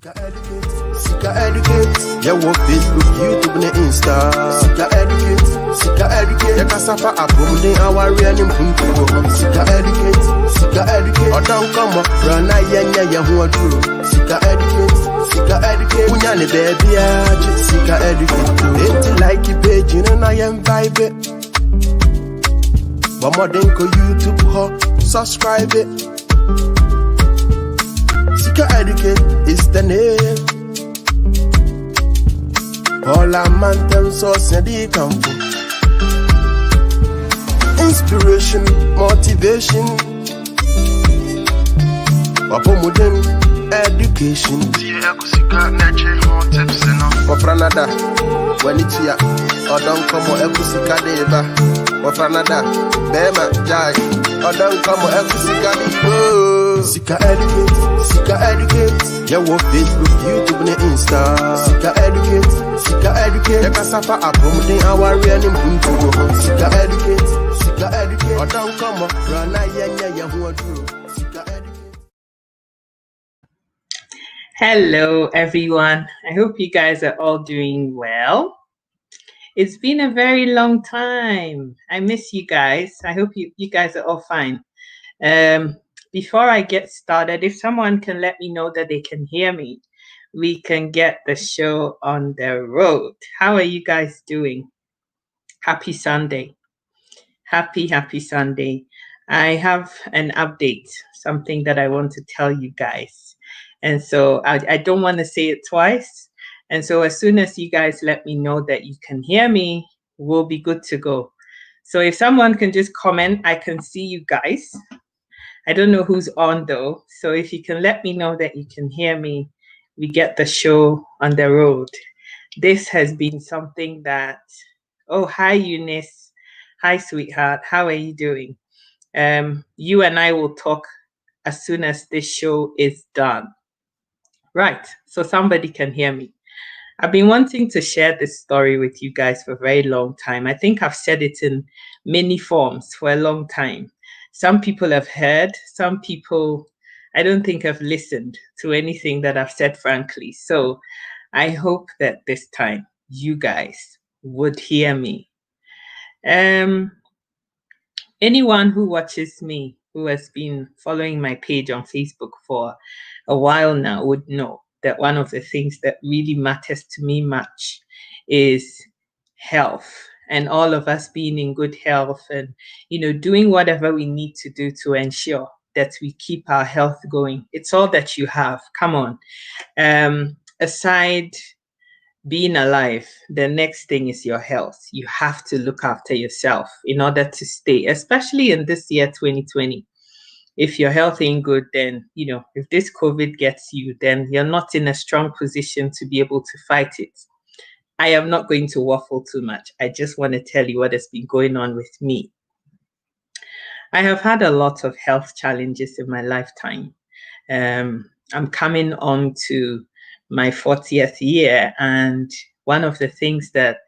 Sika educate, yeah, what Facebook, YouTube, and Insta. Sika educate, yeah, Casafa, Abumde, our real name, Sika educate, or don't come up, Rana, Yanya, who are true. Sika educate, Unyani, baby, Sika educate, ain't like you page, you know, I am vibe. One more than YouTube, subscribe it. Sika educate is the name. All our mountain source and the camp. Inspiration, motivation. Wapomodern education. For Franada, when it's here, or don't come or Ekusika Deva. For Franada, Bema Jai, or don't come or Ekusika Deva. Sika educate, yeah, what Facebook, YouTube, and Insta. Sika educate, yeah, Casafa, Abumde, our real name, Sika educate, or don't come up, Rana, Yanya, who are true. Sika educate. Hello, everyone. I hope you guys are all doing well. It's been a very long time. I miss you guys. I hope you guys are all fine. Before I get started, if someone can let me know that they can hear me, we can get the show on the road. How are you guys doing? Happy Sunday. Happy Sunday. I have an update, something that I want to tell you guys. And so I don't want to say it twice. And so as soon as you guys let me know that you can hear me, we'll be good to go. So if someone can just comment, I can see you guys. I don't know who's on though. So if you can let me know that you can hear me, we get the show on the road. This has been something that, oh, hi Eunice. Hi sweetheart, how are you doing? You and I will talk as soon as this show is done. Right, so somebody can hear me. I've been wanting to share this story with you guys for a very long time. I think I've said it in many forms for a long time. Some people have heard, some people, I don't think have listened to anything that I've said, frankly. So I hope that this time you guys would hear me. Anyone who watches me, who has been following my page on Facebook for a while now, would know that one of the things that really matters to me much is health, and all of us being in good health and, doing whatever we need to do to ensure that we keep our health going. It's all that you have. Come on. Aside being alive, the next thing is your health. You have to look after yourself in order to stay, especially in this year, 2020. If your health ain't good, then, if this COVID gets you, then you're not in a strong position to be able to fight it. I am not going to waffle too much. I just want to tell you what has been going on with me. I have had a lot of health challenges in my lifetime. I'm coming on to my 40th year, and one of the things that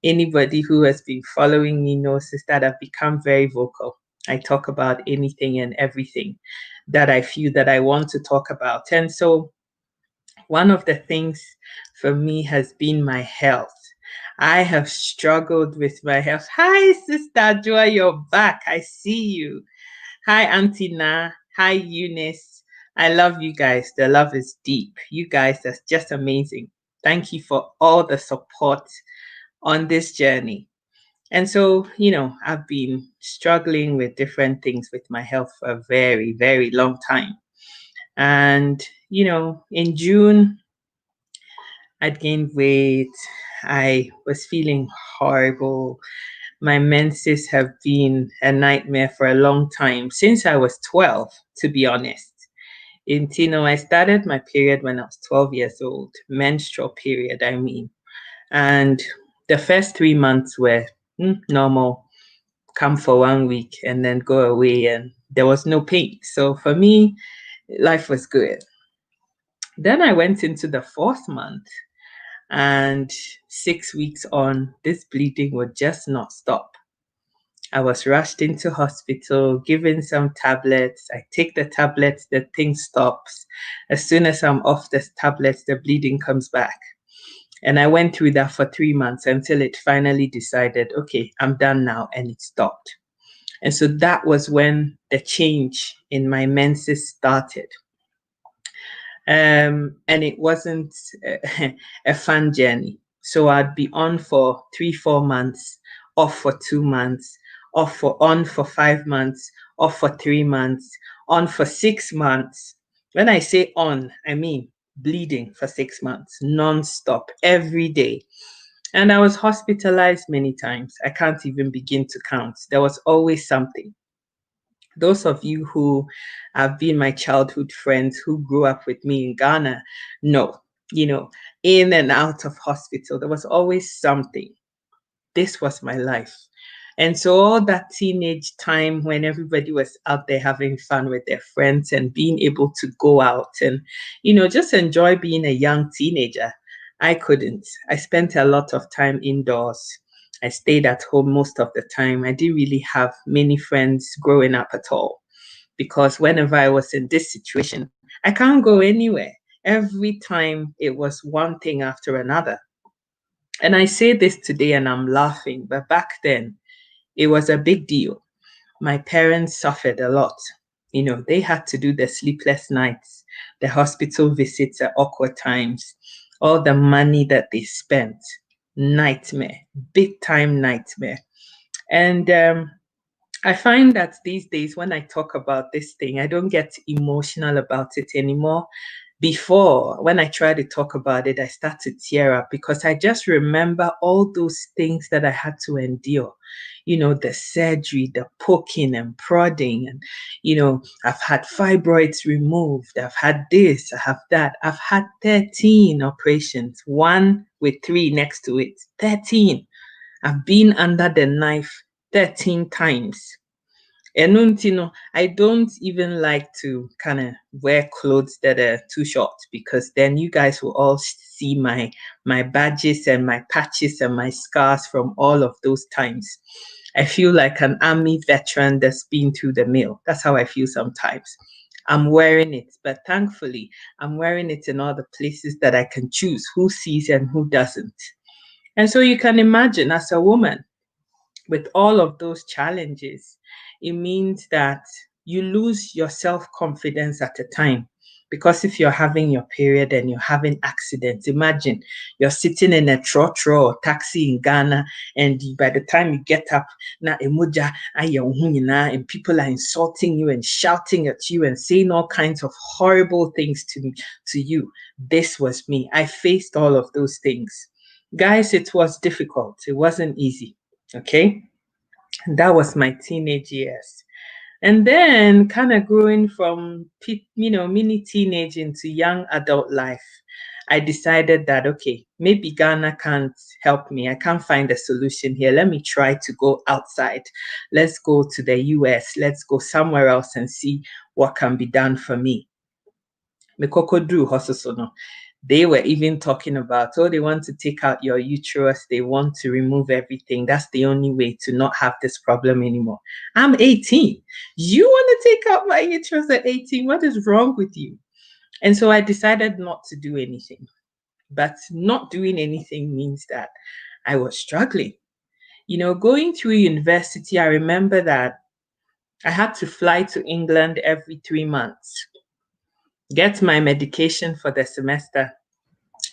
anybody who has been following me knows is that I've become very vocal. I talk about anything and everything that I feel that I want to talk about. And so one of the things for me has been my health. I have struggled with my health. Hi, Sister Joy, you're back. I see you. Hi, Auntie Na. Hi, Eunice. I love you guys. The love is deep. You guys are just amazing. Thank you for all the support on this journey. And so, I've been struggling with different things with my health for a very, very long time. And, in June, I'd gained weight. I was feeling horrible. My menses have been a nightmare for a long time, since I was 12, to be honest. I started my period when I was 12 years old, menstrual period, I mean. And the first 3 months were normal, come for 1 week and then go away, and there was no pain. So for me, life was good. Then I went into the 4th month, and 6 weeks on, this bleeding would just not stop. I was rushed into hospital, given some tablets. I take the tablets, the thing stops. As soon as I'm off the tablets, the bleeding comes back. And I went through that for 3 months until it finally decided, okay, I'm done now, and it stopped. And so that was when the change in my menses started. And it wasn't a fun journey. So I'd be on for 3-4 months, off for 2 months, on for 5 months, off for 3 months, on for 6 months. When I say on, I mean bleeding for 6 months, non-stop, every day. And I was hospitalized many times. I can't even begin to count. There was always something. Those of you who have been my childhood friends who grew up with me in Ghana know, in and out of hospital, there was always something. This was my life. And so all that teenage time when everybody was out there having fun with their friends and being able to go out and, just enjoy being a young teenager, I couldn't. I spent a lot of time indoors. I stayed at home most of the time. I didn't really have many friends growing up at all because whenever I was in this situation, I can't go anywhere. Every time it was one thing after another. And I say this today and I'm laughing, but back then it was a big deal. My parents suffered a lot. They had to do the sleepless nights, the hospital visits at awkward times, all the money that they spent. Nightmare, big time nightmare. And I find that these days when I talk about this thing, I don't get emotional about it anymore. Before, when I try to talk about it, I start to tear up because I just remember all those things that I had to endure. The surgery, the poking and prodding, and I've had fibroids removed, I've had this, I have that. I've had 13 operations, one with 3 next to it. 13. I've been under the knife 13 times. And I don't even like to kind of wear clothes that are too short because then you guys will all see my badges and my patches and my scars from all of those times. I feel like an army veteran that's been through the mill. That's how I feel sometimes. I'm wearing it, but thankfully, I'm wearing it in all the places that I can choose who sees and who doesn't. And so you can imagine, as a woman, with all of those challenges, it means that you lose your self-confidence at a time. Because if you're having your period and you're having accidents, imagine you're sitting in a trotro or taxi in Ghana, and by the time you get up, and people are insulting you and shouting at you and saying all kinds of horrible things to you. This was me. I faced all of those things. Guys, it was difficult. It wasn't easy. Okay. That was my teenage years. And then kind of growing from, mini teenage into young adult life, I decided that, okay, maybe Ghana can't help me. I can't find a solution here. Let me try to go outside. Let's go to the US. Let's go somewhere else and see what can be done for me. They were even talking about, they want to take out your uterus. They want to remove everything. That's the only way to not have this problem anymore. I'm 18. You want to take out my uterus at 18? What is wrong with you? And so I decided not to do anything. But not doing anything means that I was struggling. Going through university, I remember that I had to fly to England every 3 months, get my medication for the semester,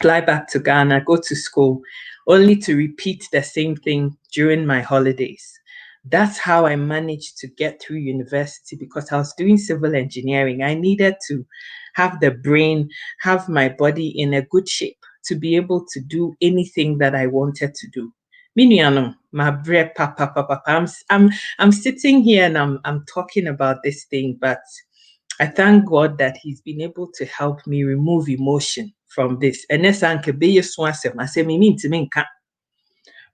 fly back to Ghana, go to school, only to repeat the same thing during my holidays. That's how I managed to get through university because I was doing civil engineering. I needed to have the brain, have my body in a good shape to be able to do anything that I wanted to do. I'm sitting here and I'm talking about this thing, but I thank God that He's been able to help me remove emotion from this.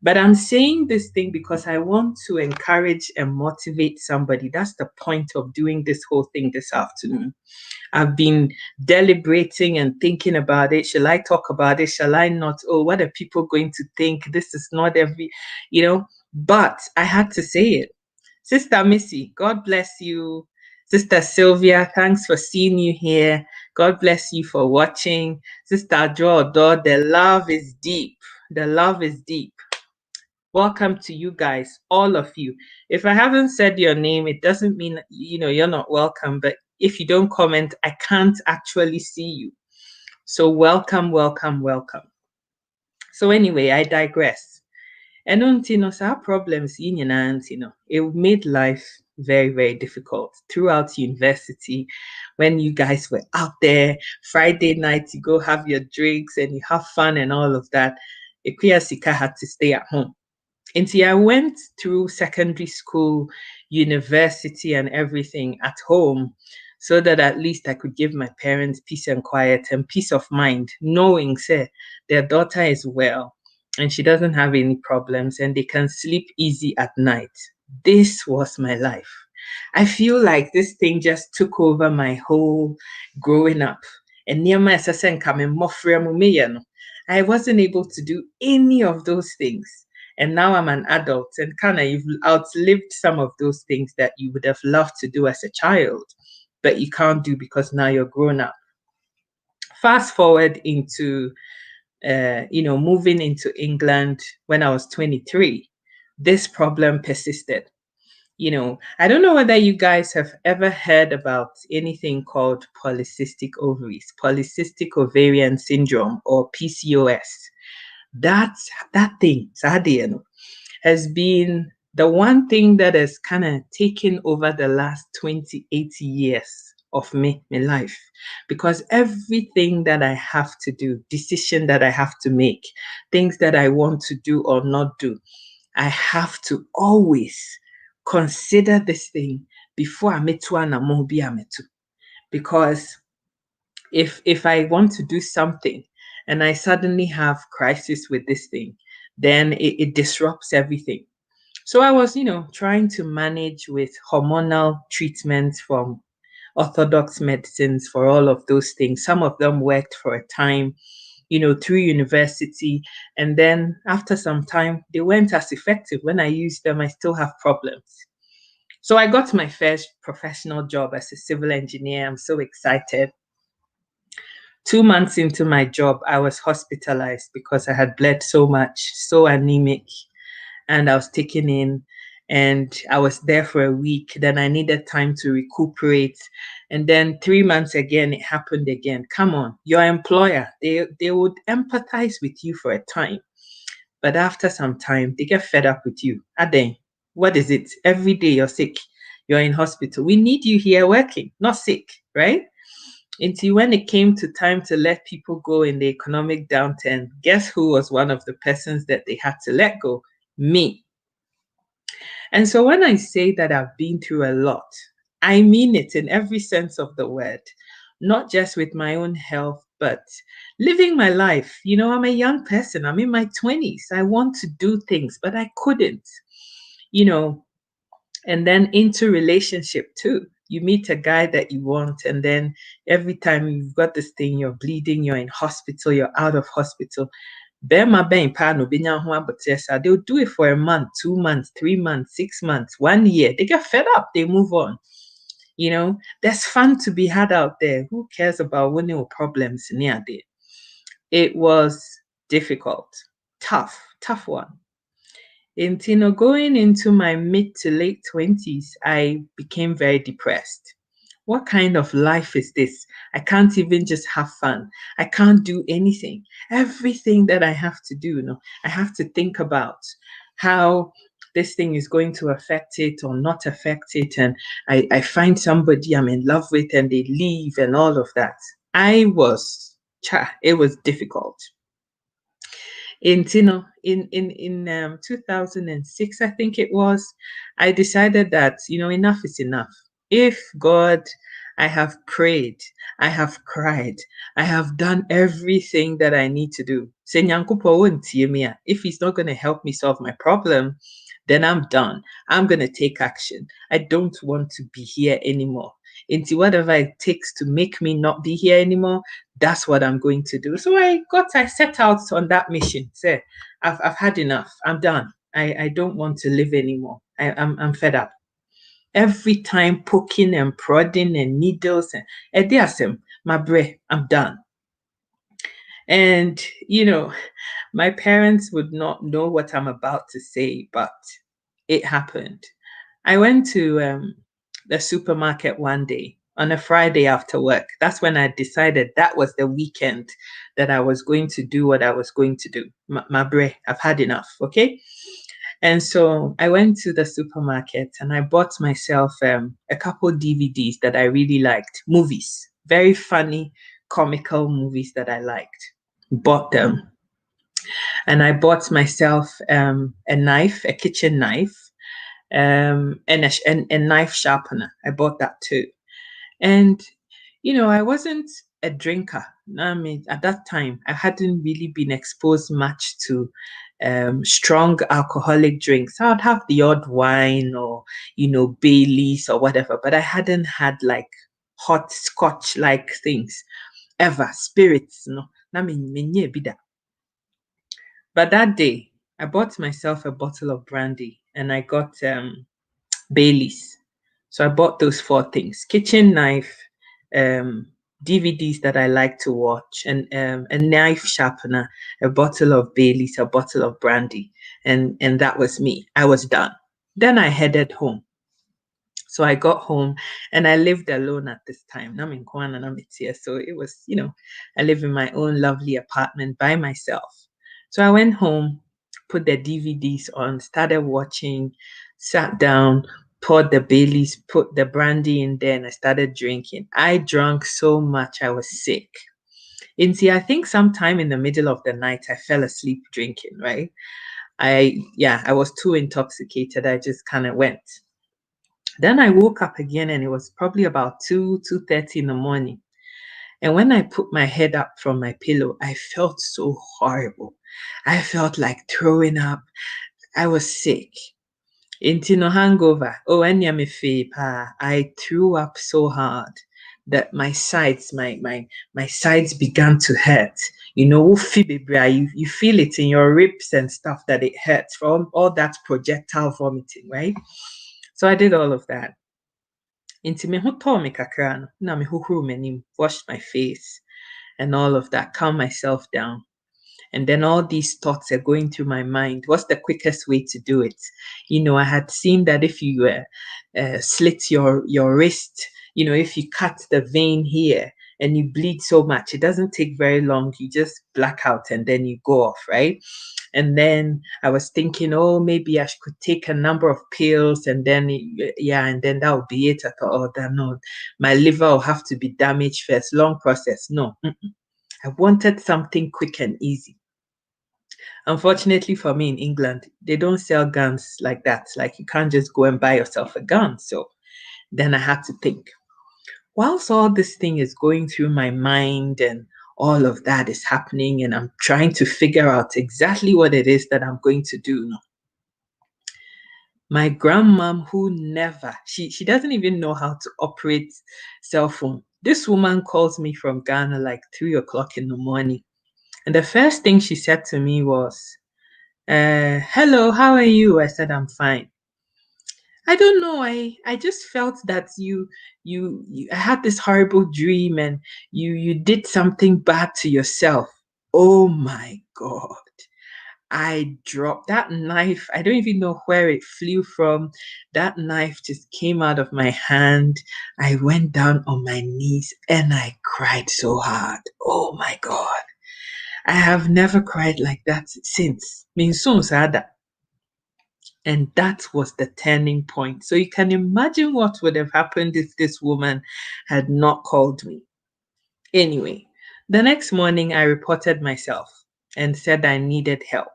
But I'm saying this thing because I want to encourage and motivate somebody. That's the point of doing this whole thing this afternoon. I've been deliberating and thinking about it. Shall I talk about it? Shall I not? Oh, what are people going to think? This is not but I had to say it. Sister Missy, God bless you. Sister Sylvia, thanks for seeing you here. God bless you for watching. Sister Jodo, the love is deep. The love is deep. Welcome to you guys, all of you. If I haven't said your name, it doesn't mean you're not welcome. But if you don't comment, I can't actually see you. So welcome, welcome, welcome. So anyway, I digress. And our problems, it made life very, very difficult throughout university. When you guys were out there, Friday night, you go have your drinks and you have fun and all of that. Sika had to stay at home. And see, I went through secondary school, university, and everything at home so that at least I could give my parents peace and quiet and peace of mind, knowing, say, their daughter is well and she doesn't have any problems and they can sleep easy at night. This was my life. I feel like this thing just took over my whole growing up. And I wasn't able to do any of those things. And now I'm an adult, and you've outlived some of those things that you would have loved to do as a child, but you can't do because now you're grown up. Fast forward into, moving into England when I was 23, this problem persisted. I don't know whether you guys have ever heard about anything called polycystic ovaries, polycystic ovarian syndrome, or PCOS. That thing, has been the one thing that has kind of taken over the last 28 years of my life, because everything that I have to do, decision that I have to make, things that I want to do or not do, I have to always consider this thing before I meet one because if I want to do something and I suddenly have crisis with this thing, then it disrupts everything. So I was, trying to manage with hormonal treatments from orthodox medicines for all of those things. Some of them worked for a time, through university. And then after some time, they weren't as effective. When I used them, I still have problems. So I got my first professional job as a civil engineer. I'm so excited. 2 months into my job, I was hospitalized because I had bled so much, so anemic, and I was taken in, and I was there for a week. Then I needed time to recuperate. And then 3 months again, it happened again. Come on, your employer, they would empathize with you for a time. But after some time, they get fed up with you. Aden, what is it? Every day you're sick, you're in hospital. We need you here working, not sick, right? Until when it came to time to let people go in the economic downturn, guess who was one of the persons that they had to let go? Me. And so when I say that I've been through a lot, I mean it in every sense of the word, not just with my own health, but living my life. I'm a young person. I'm in my 20s. I want to do things, but I couldn't, and then into relationship too. You meet a guy that you want, and then every time you've got this thing, you're bleeding, you're in hospital, you're out of hospital. They'll do it for a month, 2 months, 3 months, 6 months, 1 year. They get fed up, they move on. There's fun to be had out there. Who cares about winning problems near there? It was difficult, tough one. Going into my mid to late 20s, I became very depressed. What kind of life is this? I can't even just have fun. I can't do anything. Everything that I have to do, I have to think about how this thing is going to affect it or not affect it. And I find somebody I'm in love with and they leave and all of that. It was difficult. In 2006, I think it was, I decided that, enough is enough. If God, I have prayed, I have cried, I have done everything that I need to do. If he's not going to help me solve my problem, then I'm done. I'm going to take action. I don't want to be here anymore. Into whatever it takes to make me not be here anymore, that's what I'm going to do. So I set out on that mission. Say, I've had enough. I'm done. I don't want to live anymore. I'm fed up. every time poking and prodding and needles and my breath, I'm done. And my parents would not know what I'm about to say, but it happened. I went to the supermarket one day on a Friday after work. That's when I decided that was the weekend that I was going to do what I was going to do. Mabre, I've had enough, okay? And so I went to the supermarket and I bought myself a couple DVDs that I really liked, movies, very funny, comical movies that I liked. Bought them. And I bought myself a knife, a kitchen knife, and a knife sharpener. I bought that too. And, I wasn't a drinker. I mean, at that time, I hadn't really been exposed much to strong alcoholic drinks. I would have the odd wine or, Baileys or whatever, but I hadn't had like hot scotch like things ever, spirits, no. But that day, I bought myself a bottle of brandy and I got Baileys. So I bought those 4 things: kitchen knife, DVDs that I like to watch, and a knife sharpener, a bottle of Baileys, a bottle of brandy. And that was me. I was done. Then I headed home. So I got home and I lived alone at this time. I'm in Kwana, I'm here. So it was, I live in my own lovely apartment by myself. So I went home, put the DVDs on, started watching, sat down, poured the Baileys, put the brandy in there, and I started drinking. I drank so much, I was sick. And see, I think sometime in the middle of the night, I fell asleep drinking, right? I was too intoxicated. I just kind of went. Then I woke up again and it was probably about 2:30 in the morning. And when I put my head up from my pillow, I felt so horrible. I felt like throwing up. I was sick. Intino hangover. Oh, I threw up so hard that my sides, my sides began to hurt. You feel it in your ribs and stuff that it hurts from all that projectile vomiting, right? So I did all of that. Nti me ho tɔɔ me kakra no, na mehohoro m'anim, washed my face and all of that, calm myself down. And then all these thoughts are going through my mind. What's the quickest way to do it? I had seen that if you slit your wrist, if you cut the vein here and you bleed so much, it doesn't take very long. You just black out and then you go off, right? And then I was thinking, oh, maybe I could take a number of pills and then, and then that would be it. I thought, oh, no, my liver will have to be damaged first. Long process. No, I wanted something quick and easy. Unfortunately for me in England, they don't sell guns like that. Like you can't just go and buy yourself a gun. So then I had to think. Whilst all this thing is going through my mind and all of that is happening and I'm trying to figure out exactly what it is that I'm going to do. No. My grandmom, who never, she doesn't even know how to operate cell phone. This woman calls me from Ghana like 3:00 in the morning. And the first thing she said to me was, hello, how are you? I said, I'm fine. I don't know. I just felt that I had this horrible dream and you did something bad to yourself. Oh my God. I dropped that knife. I don't even know where it flew from. That knife just came out of my hand. I went down on my knees and I cried so hard. Oh my God. I have never cried like that since. And that was the turning point. So you can imagine what would have happened if this woman had not called me. Anyway, the next morning I reported myself and said I needed help.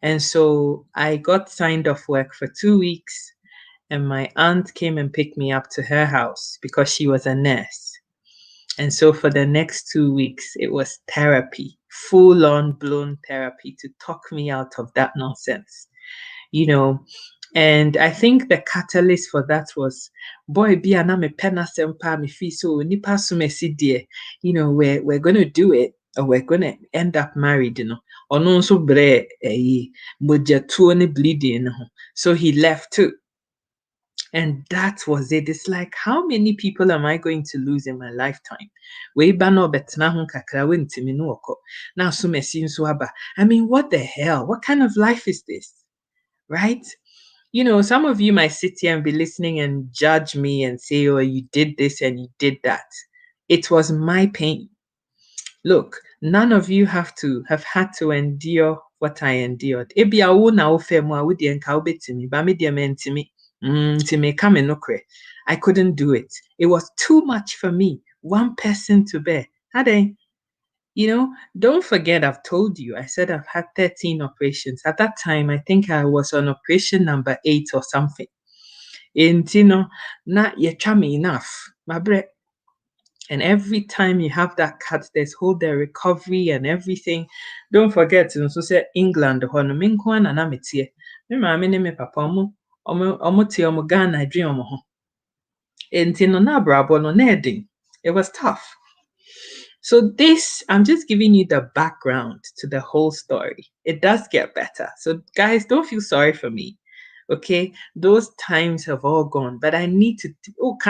And so I got signed off work for 2 weeks, and my aunt came and picked me up to her house because she was a nurse. And so for the next 2 weeks, it was therapy, full on blown therapy to talk me out of that nonsense. And I think the catalyst for that was, boy, be an me pena sempa me fee so nipa sumesi dear, we're gonna do it or we're gonna end up married, or no so bre mojatuo ne bleeding. So he left too. And that was it. It's like, how many people am I going to lose in my lifetime? Way bano betna hun kakra we ntimi no oko. Now so mesi nso aba. I mean, what the hell? What kind of life is this? Right? You know, some of you might sit here and be listening and judge me and say, oh, you did this and you did that. It was my pain. Look, none of you have had to endure what I endured. Ebi awo na ofe mu awo de nka obetimi, ba me de mentimi. Nti me ka me nokre. I couldn't do it. It was too much for me. One person to bear. Hadeng. You know, don't forget, I've told you, I said I've had 13 operations. At that time, I think I was on operation number 8 or something. Intino, not yet me enough. My bread. And every time you have that cut, there's whole the recovery and everything. Don't forget, so say England, Honominquan and Amitie. Me papa omo Ghana dream omo. Intino na brabo no neding. It was tough. So this, I'm just giving you the background to the whole story. It does get better. So guys, don't feel sorry for me. Okay, those times have all gone, but I need to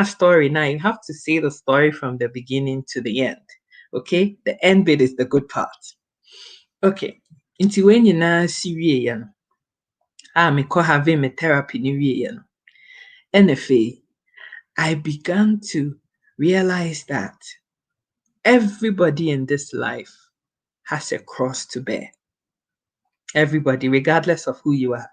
story now. You have to say the story from the beginning to the end. Okay, the end bit is the good part. Okay, into when you now see me call having my therapy new NFA, I began to realize that everybody in this life has a cross to bear. Everybody, regardless of who you are.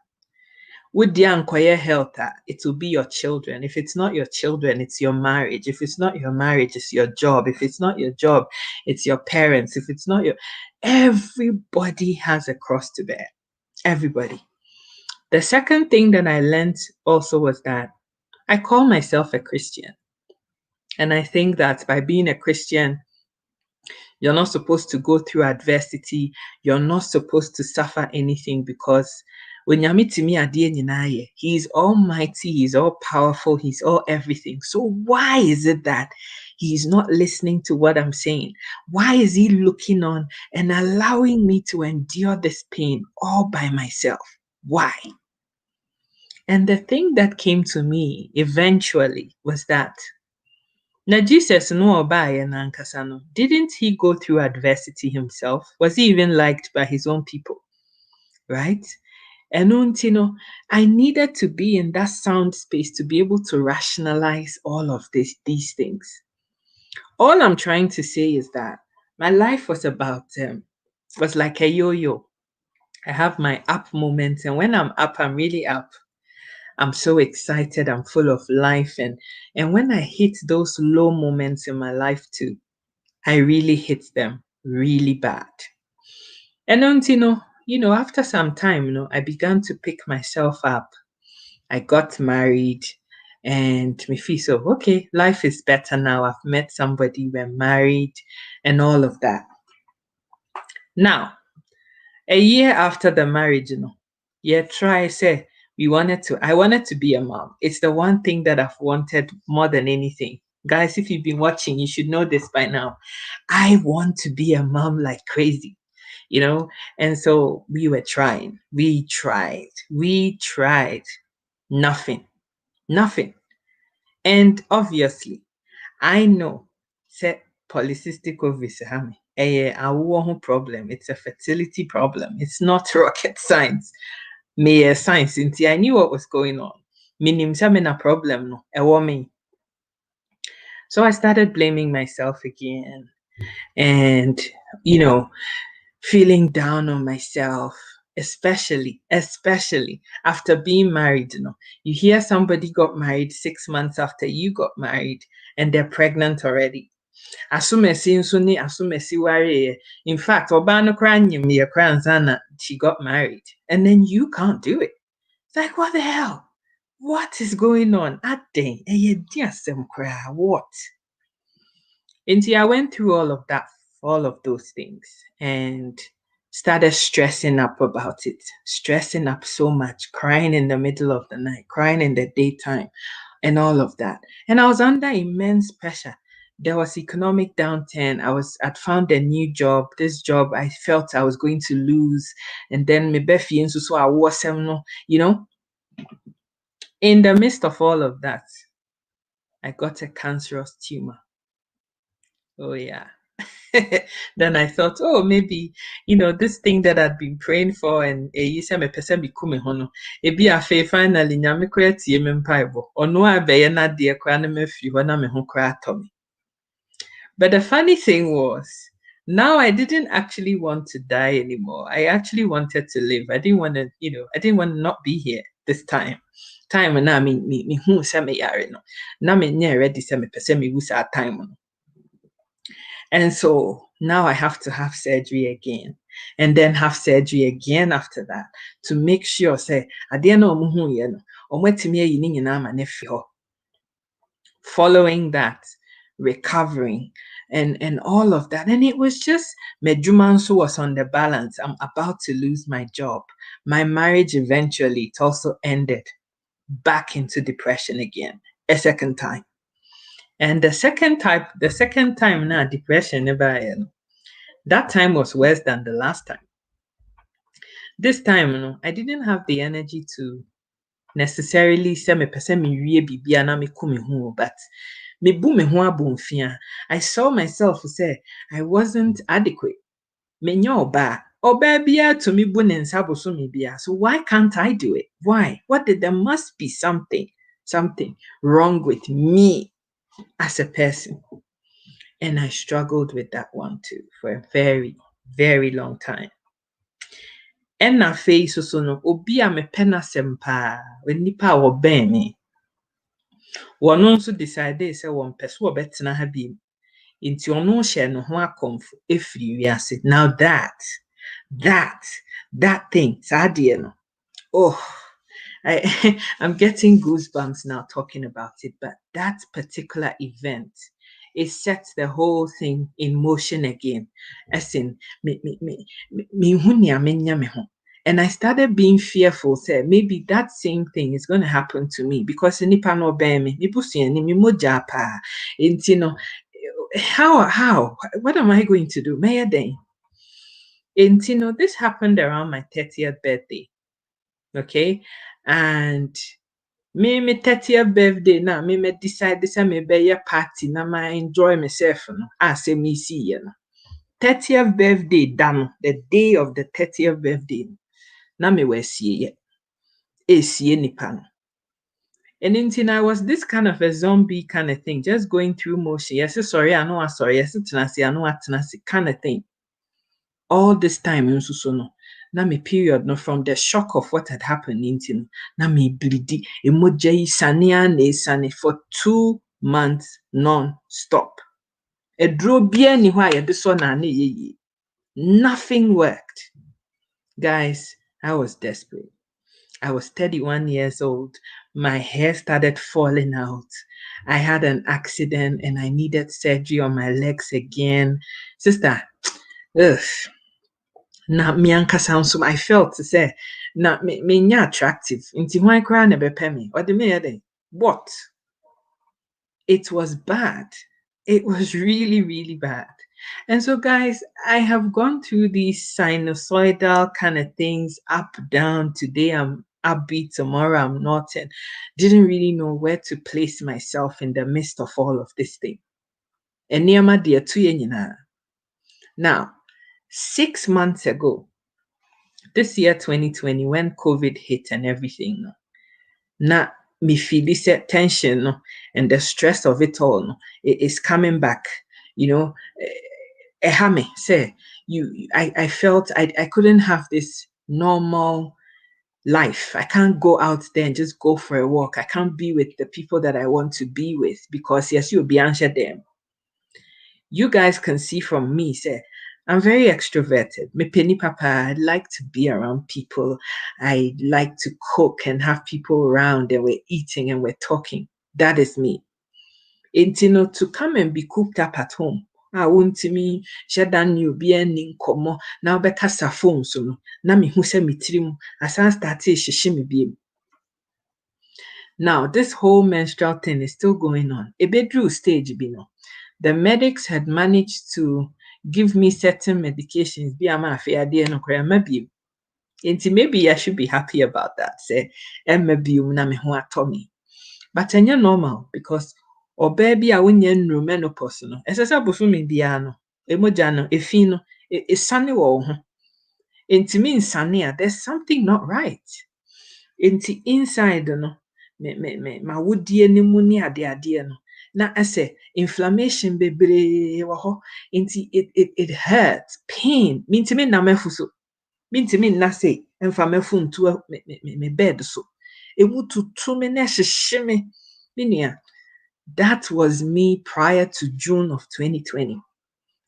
With the Ankoya health, it will be your children. If it's not your children, it's your marriage. If it's not your marriage, it's your job. If it's not your job, it's your parents. If it's not your... Everybody has a cross to bear. Everybody. The second thing that I learned also was that I call myself a Christian. And I think that by being a Christian, you're not supposed to go through adversity. You're not supposed to suffer anything because when he's almighty, he's all powerful, he's all everything. So why is it that he's not listening to what I'm saying? Why is he looking on and allowing me to endure this pain all by myself? Why? And the thing that came to me eventually was that now Jesus didn't he go through adversity himself? Was he even liked by his own people? Right? And I needed to be in that sound space to be able to rationalize all of these things. All I'm trying to say is that my life was about was like a yo-yo. I have my up moments, and when I'm up, I'm really up. I'm so excited, I'm full of life, and when I hit those low moments in my life too, I really hit them really bad. And after some time, I began to pick myself up. I got married and me feel so, okay, life is better now. I've met somebody, we're married and all of that. Now, a year after the marriage, I wanted to be a mom. It's the one thing that I've wanted more than anything. Guys, if you've been watching, you should know this by now. I want to be a mom like crazy. And so we were trying. We tried. Nothing. And obviously, I know say polycystic ovaries a problem. It's a fertility problem. It's not rocket science. Me science. I knew what was going on. Minim a problem no. So I started blaming myself again. And feeling down on myself, especially after being married. You hear somebody got married 6 months after you got married and they're pregnant already. Asumesi wari. In fact, she got married, and then you can't do it. It's like, what the hell? What is going on? What? And I went through all of those things, and started stressing up about it, stressing up so much, crying in the middle of the night, crying in the daytime, and all of that. And I was under immense pressure. There was economic downturn. I'd found a new job. This job I felt I was going to lose. And then me befi so I was In the midst of all of that, I got a cancerous tumor. Oh, yeah. Then I thought, oh, maybe, this thing that I'd been praying for and you said me person be kume hono. Ebi afe finally nyame kra tie me mpaibo. Ono abeye na de kra na mafi ho na me ho kra atomi. But the funny thing was, now I didn't actually want to die anymore. I actually wanted to live. I didn't want to, I didn't want to not be here this time. Time na me hu say me yare no. Na me nye ready say me person me wu sa time no. And so now I have to have surgery again and then have surgery again after that to make sure say following that, recovering and all of that. And it was just Mejumansu was on the balance. I'm about to lose my job. My marriage eventually, it also ended back into depression again, a second time. And the second time now depression never that time was worse than the last time. This time, I didn't have the energy to necessarily say me person me wie bibia na me ku me hu, but me bu me ho abomfia. I saw myself say I wasn't adequate. Me nya oba bia to me bu ne nsa boso me bia. So why can't I do it? Why? There must be something wrong with me as a person. And I struggled with that one too for a very, very long time. And na face so no obi a me pena sempa nipa a wɔbɛn me. Wɔno nso decide say wɔn pɛ so wɔbɛtena ha bi. Nti ɔno hyɛ no ho akɔmfo efiri wiase. Now that thing, saa deɛ no. Oh, I'm getting goosebumps now talking about it, but that particular event, it sets the whole thing in motion again. As in, and I started being fearful, say maybe that same thing is going to happen to me because nipa no obey me, how, what am I going to do? This happened around my 30th birthday. Okay. And me 30th birthday now, me decide this me be a party na ma enjoy myself no. Say me see you know. 30th birthday done, the day of the 30th birthday. Na me we see ye. Nipa no. And until I was this kind of a zombie kind of thing, just going through motion. Yes, sorry, I know I'm sorry. Yes, I know I'm kind of thing. All this time in Susono. Na me period no from the shock of what had happened into na me bleedy emoji sane for 2 months non-stop. Nothing worked. Guys, I was desperate. I was 31 years old. My hair started falling out. I had an accident and I needed surgery on my legs again. Sister, ugh. Na me ankasa nso I felt to say na me nya attractive nti hwan kra na bepe me or the me what it was bad. It was really, really bad. And so guys, I have gone through these sinusoidal kind of things, up down. Today I'm upbeat, tomorrow I'm not, and didn't really know where to place myself in the midst of all of this thing. And now 6 months ago, this year 2020, when COVID hit and everything, na me feel this tension and the stress of it all it is coming back. I felt I couldn't have this normal life. I can't go out there and just go for a walk. I can't be with the people that I want to be with because yes, you'll be answered them. You guys can see from me, say, I'm very extroverted. Me penny papa, I like to be around people. I like to cook and have people around and we're eating and we're talking. That is me. To come and be cooped up at home. I want to me shadan you be ending komo now beka sa phone so na me hu se mitrim asan start shishimi bi. Now this whole menstrual thing is still going on. A bedroom stage bino. The medics had managed to give me certain medications. Maybe I should be happy about that. Say, Emma na me ho atomi. But enya normal because baby I won't know menopause no. Esesa bosumi bia no. Emoja no, efi no, esane wo ho. Enti me nsane there's something not right. Enti inside no, ma wodie ne mu ne ade no. Na ese inflammation bebree wo ho. Enti it hurts, pain. Minti me na mefu so. Minti me na say emfa mefu ntu me bed so. Emu tutu me na hyehye me. Minia, that was me prior to June of 2020.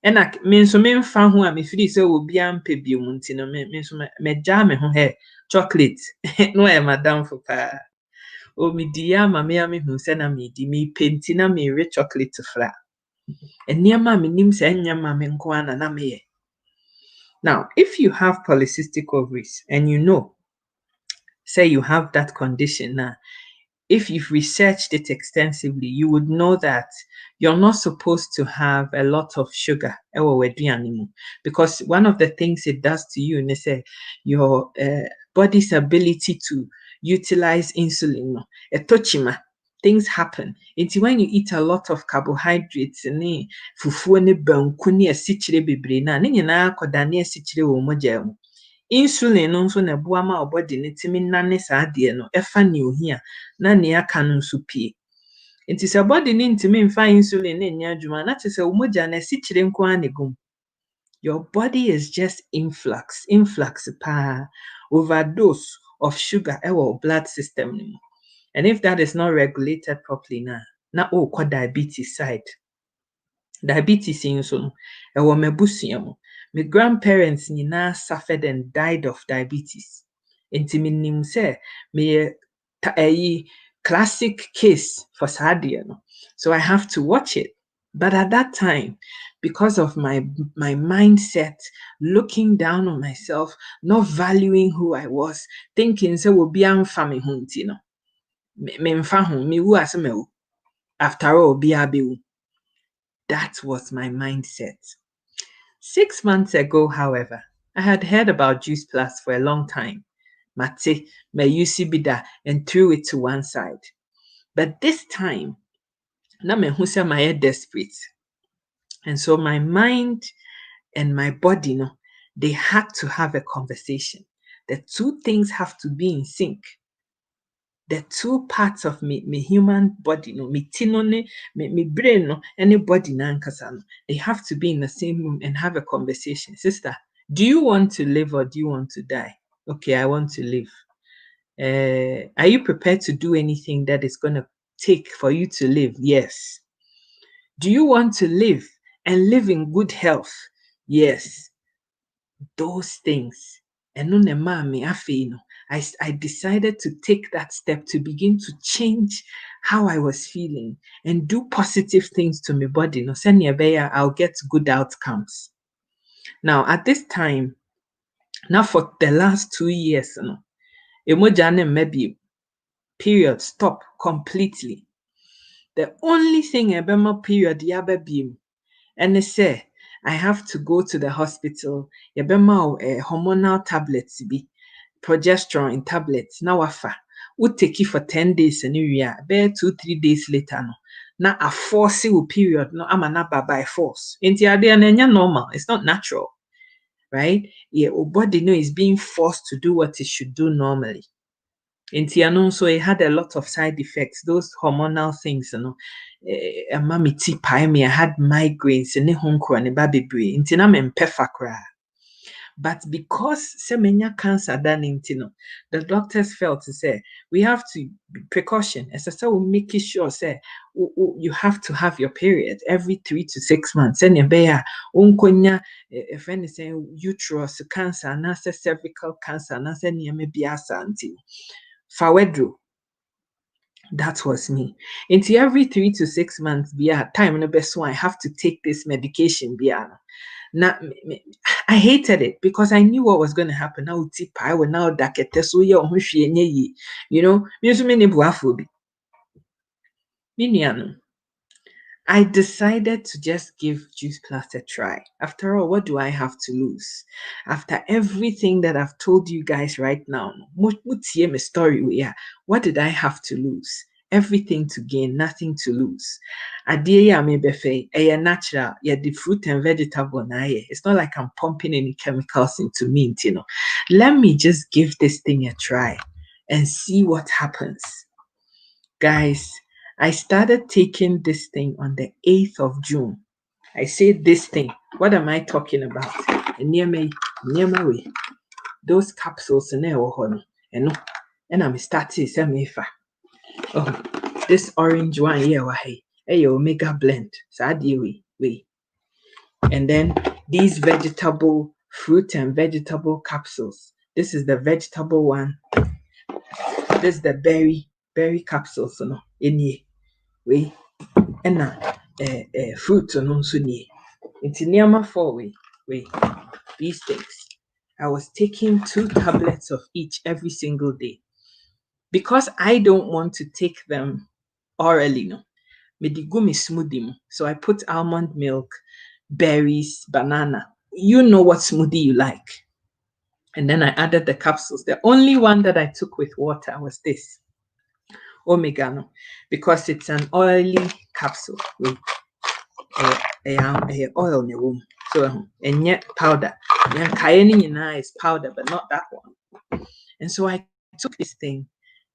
And I mean, so me fan who am if it will be ampe bi munti no me so me jam me ho hair chocolate no e madam for pa o me dia ma me hu se na me di me penti na me re chocolate fra eniema me nim se enyama me nko ana na me ye. Now if you have polycystic ovaries and you know say you have that condition now, if you've researched it extensively, you would know that you're not supposed to have a lot of sugar because one of the things it does to you is your body's ability to utilize insulin. Things happen. It's when you eat a lot of carbohydrates and fufu ne banku ne asikyire bebree na ne nyinaa koda ne asikyire wo mogya mu. Insulin no nso na boa ma body ne timi nane saa de no efa ne ohia na ne aka no nso pie. Nti se body ne ntimi mfa insulin ne nya adwuma na tese wo mogya na asikyire nko anegum. Your body is just influx pa, overdose of sugar ewo blood system ni. And if that is not regulated properly na call diabetes side. Diabetes nso no ewo mabusua mo. My grandparents nyinaa suffered and died of diabetes. Enti minim say me classic case for sadia no. So I have to watch it. But at that time, because of my mindset, looking down on myself, not valuing who I was, thinking say will be amfami hunti no. Me mfa ho me wu ase me wu. After all, be abewu. That was my mindset. 6 months ago, however, I had heard about Juice Plus for a long time. Mate, my UCBida, and threw it to one side. But this time, na me hu say my desperate. And so my mind and my body, no, they had to have a conversation. The two things have to be in sync. The two parts of me human body, no, me tino ne, me brain, no, any body na nkasa, no, they have to be in the same room and have a conversation. Sister, do you want to live or do you want to die? Okay, I want to live. Are you prepared to do anything that is going to take for you to live? Yes. Do you want to live and live in good health? Yes. Those things. And no me I decided to take that step to begin to change how I was feeling and do positive things to my body. No, I'll get good outcomes. Now, at this time, now for the last 2 years, maybe period stop completely. The only thing ebema period yababim, and they say I have to go to the hospital. Yabema hormonal tablets be progesterone tablets na wafa. Would take it for 10 days and you bear 2-3 days later no. Na a force period no amanaba by force. Inti ade normal. It's not natural. Right? Yeah, our body no is being forced to do what it should do normally. Inti so it had a lot of side effects. Those hormonal things, I had migraines and ne baby brain. Inti na mempefa kra. But because semenya cancer done intino, the doctors felt to say we have to be precaution. As I said, we make sure say you have to have your period every 3 to 6 months. And you unkonya if anything uterus cancer, and cervical cancer, and maybe asanti. Fawedro. That was me. Into every 3 to 6 months, be a time the best one I have to take this medication. Now, I hated it because I knew what was going to happen. Now, I will now you know, I decided to just give Juice Plus a try. After all, what do I have to lose? After everything that I've told you guys right now, mutie me story, what did I have to lose? Everything to gain, nothing to lose. Adeɛ yi a mebɛfɛ ɛyɛ natural, the fruit and vegetable na ayɛ. It's not like I'm pumping any chemicals into mint, Let me just give this thing a try and see what happens. Guys, I started taking this thing on the 8th of June. I say this thing. What am I talking about? Near me, those capsules in there, and I'm starting semifa. Oh, this orange one here, hey, omega blend. Sadi we. And then these vegetable fruit and vegetable capsules. This is the vegetable one. This is the berry capsules, in here. We and fruit no nso nie. Nti nneɛma 4 we these things. I was taking 2 tablets of each every single day because I don't want to take them orally. No, mede gu me smoothie mu. So I put almond milk, berries, banana. You know what smoothie you like. And then I added the capsules. The only one that I took with water was this. Omega no, because it's an oily capsule with oil in the room. So and yet powder. Yeah, is powder, but not that one. And so I took this thing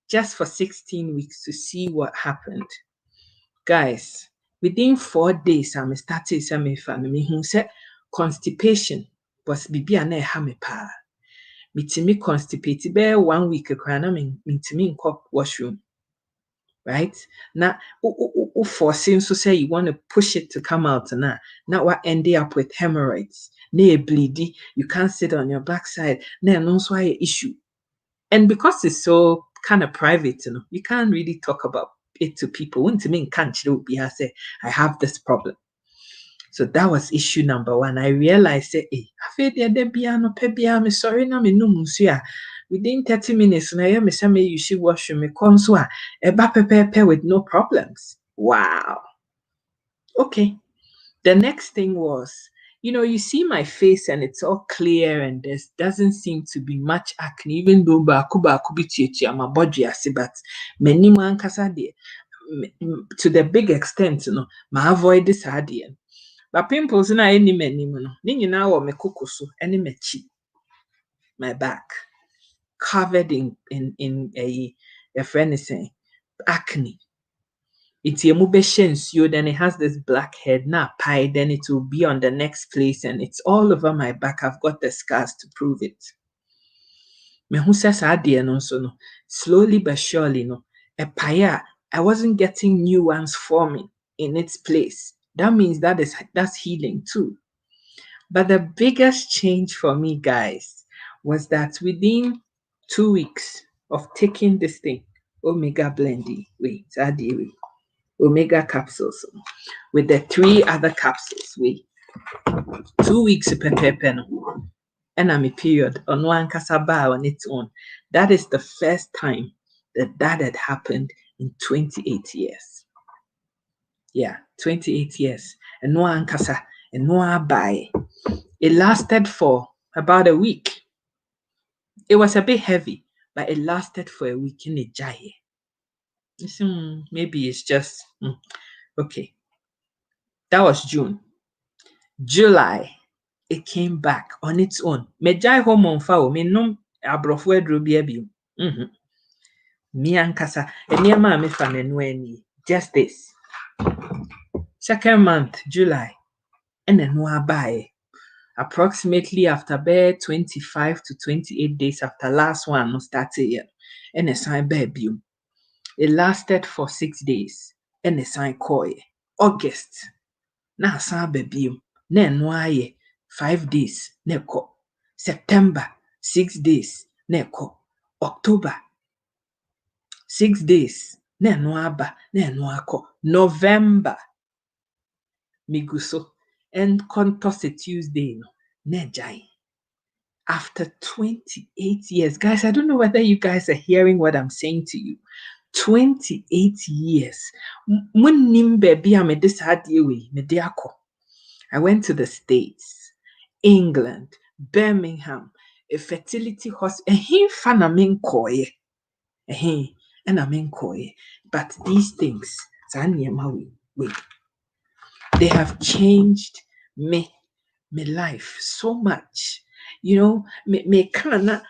just for 16 weeks to see what happened. Guys, within 4 days, I'm starting some family who said constipation was bibi na ha me pa. Mitimi constipated be 1 week krana mitimi nko washroom. Right now, forcing so say you want to push it to come out now what ended up with hemorrhoids, bleedy, you can't sit on your backside, also an issue. And because it's so kind of private, you can't really talk about it to people. When to me can't be I say I have this problem. So that was issue number 1. I realized I feel I'm sorry na me no within 30 minutes, you should wash me conswa with no problems. Wow. Okay. The next thing was, you see my face and it's all clear and there doesn't seem to be much acne, even though I'm a body, but many man to the big extent, ma avoid this idea. But pimples na any many, now or me kukusu, any mechi, my back. Covered in a friend is saying acne. It's a mubeshensu, then it has this black head, na pie, then it will be on the next place, and it's all over my back. I've got the scars to prove it. No, slowly but surely, no, a pie, I wasn't getting new ones forming in its place. That means that's healing too. But the biggest change for me, guys, was that within 2 weeks of taking this thing, Omega Blendy, Omega capsules, with the 3 other capsules, 2 weeks per and I'm a period on one kasaba on its own. That is the first time that had happened in 28 years. Yeah, 28 years. And no one kasa, and no one buy. It lasted for about a week. It was a bit heavy, but it lasted for a week in a jai. Maybe it's just okay. That was June. July, it came back on its own. Me jai hormone fa me no abrofo aduro bi abi. Me ankasa enema me fa n'enu ani. Just this. Second month, July, and then no abaye. Approximately after about 25 to 28 days after last one started, and a sign baby. It lasted for 6 days, and a sign koi. August, na sign baby. Na 5 days, neko. September, 6 days, neko. October, 6 days, na ako. November, miguso. And Contose Tuesday, no, Nejai. After 28 years, guys, I don't know whether you guys are hearing what I'm saying to you. 28 years. Munnim baby a mede saa adeɛ wei mede akɔ. I went to the States, England, Birmingham, a fertility hospital. Ɛhefa na menkɔɔyɛ. Ɛna menkɔɔyɛ. But these things, saa nneɛma wei, they have changed my life so much. You know, me kana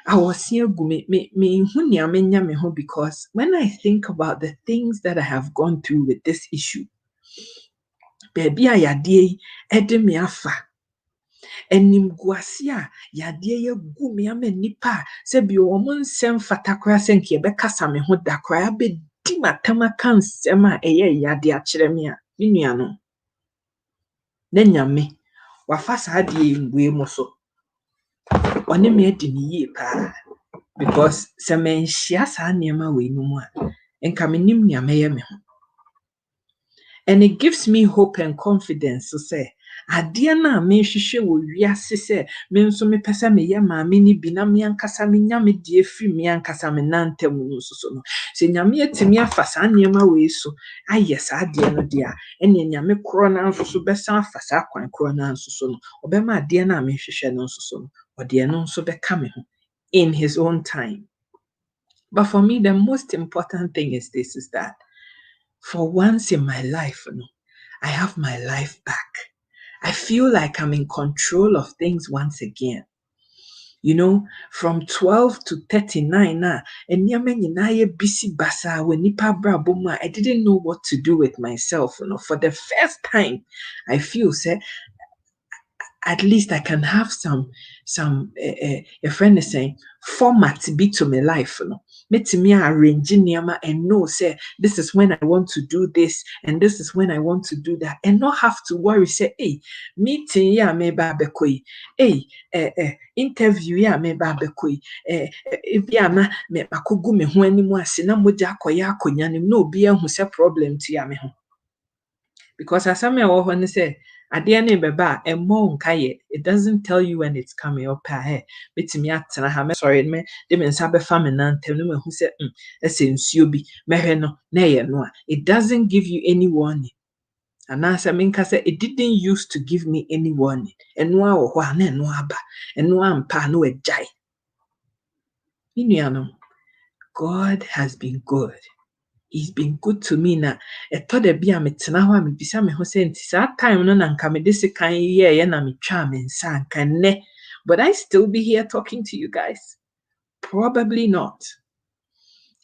I was here because when I think about the things that I have gone through with this issue, baby ayade ede me afa enimguase a yade ye gu me ama nipa se bi o mo nsem fatakra se nke be kasa me ho dakra be di matama kan sem a eye yade a kire me a menua no na nyame wafa sa de mbue mo so one me adi ni yie pa because se men hia sa niema we no mu a enka menim nia meye me ho. And it gives me hope and confidence to say adeɛ na me hwehwɛ wo wiase sɛ me nso me pesa me ye maame ni bi na me ankasa me nya me die firi me ankasa me nantem no so no sɛ nyame atimi afa saa nneɛma we so ayɛ saa adeɛ no de a ɛne nyame koro na nso so bɛsa afa saa kwan koro na nso so no ɔbɛma adeɛ na me hwehwɛ no nso so no ɔde no nso bɛka me ho in his own time. But for me the most important thing is this, is that for once in my life, I have my life back. I feel like I'm in control of things once again. You know, from 12 to 39 now, and busy basa when I didn't know what to do with myself. For the first time, I feel say at least I can have some a friend is saying format be to my life. Me arrange niama and know say this is when I want to do this and this is when I want to do that, and not have to worry say hey meeting ya me ba bekoi interview ya me ba bekoi bia na me makogu me ho animu ase na moja akoya akonya nim no obi ehu say problem to ya me ho, because asame wo ho ne say adeɛ ne bɛba a ɛmmɔ nkaeɛ. It doesn't tell you when it's coming up ahead. Betimi atena ha sorry me de me nsa bɛfa me nantem no mehu sɛ ɛsɛ nsuo bi mɛhwɛ no na ɛyɛ no a, it doesn't give you any warning. Anaasɛ menka sɛ it didn't used to give me any warning. Ɛno a wɔ hɔ a na ɛno aba, ɛno ampa a na wagyae. Me nuanom, God has been good. He's been good to me na eto da bia metena ho a mebisa me ho se nti sa time no na nka me de sekan ye na metwa me nsa nka ne, but I still be here talking to you guys? Probably not.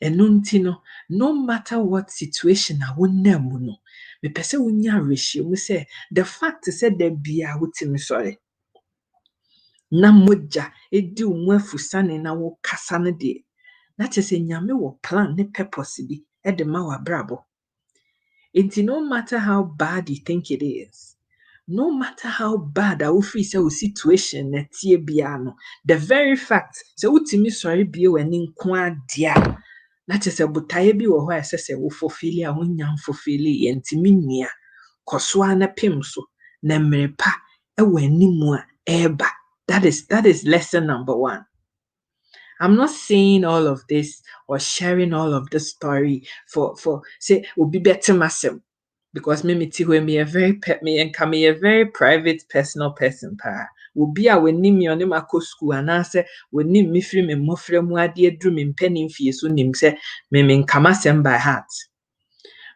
Eno nti no matter what situation a wonam mu no, me pese wonya ratio mu se the fact say da bia wotimi sorry na moja edi wo afusane na wo kasa ne de na chese nyame wo plan ne purpose bi edema wa brabo. No matter how bad you think it is, no matter how bad I will feel say situation na tie bia no, the very fact say utimi sorry bia wani nko adea na chese botaye bi wo ho ese wo fulfill a wonya fulfill ye ntimi nua koso na pem so na mrepa e wani mu a eba. That is lesson number 1. I'm not saying all of this or sharing all of this story for say will be better myself, because me a very private personal person pa. Will be a when nim your name ako school and answer when nim me free me mofre mu ade adru me mpanim fie so nim say me nkamasem by heart.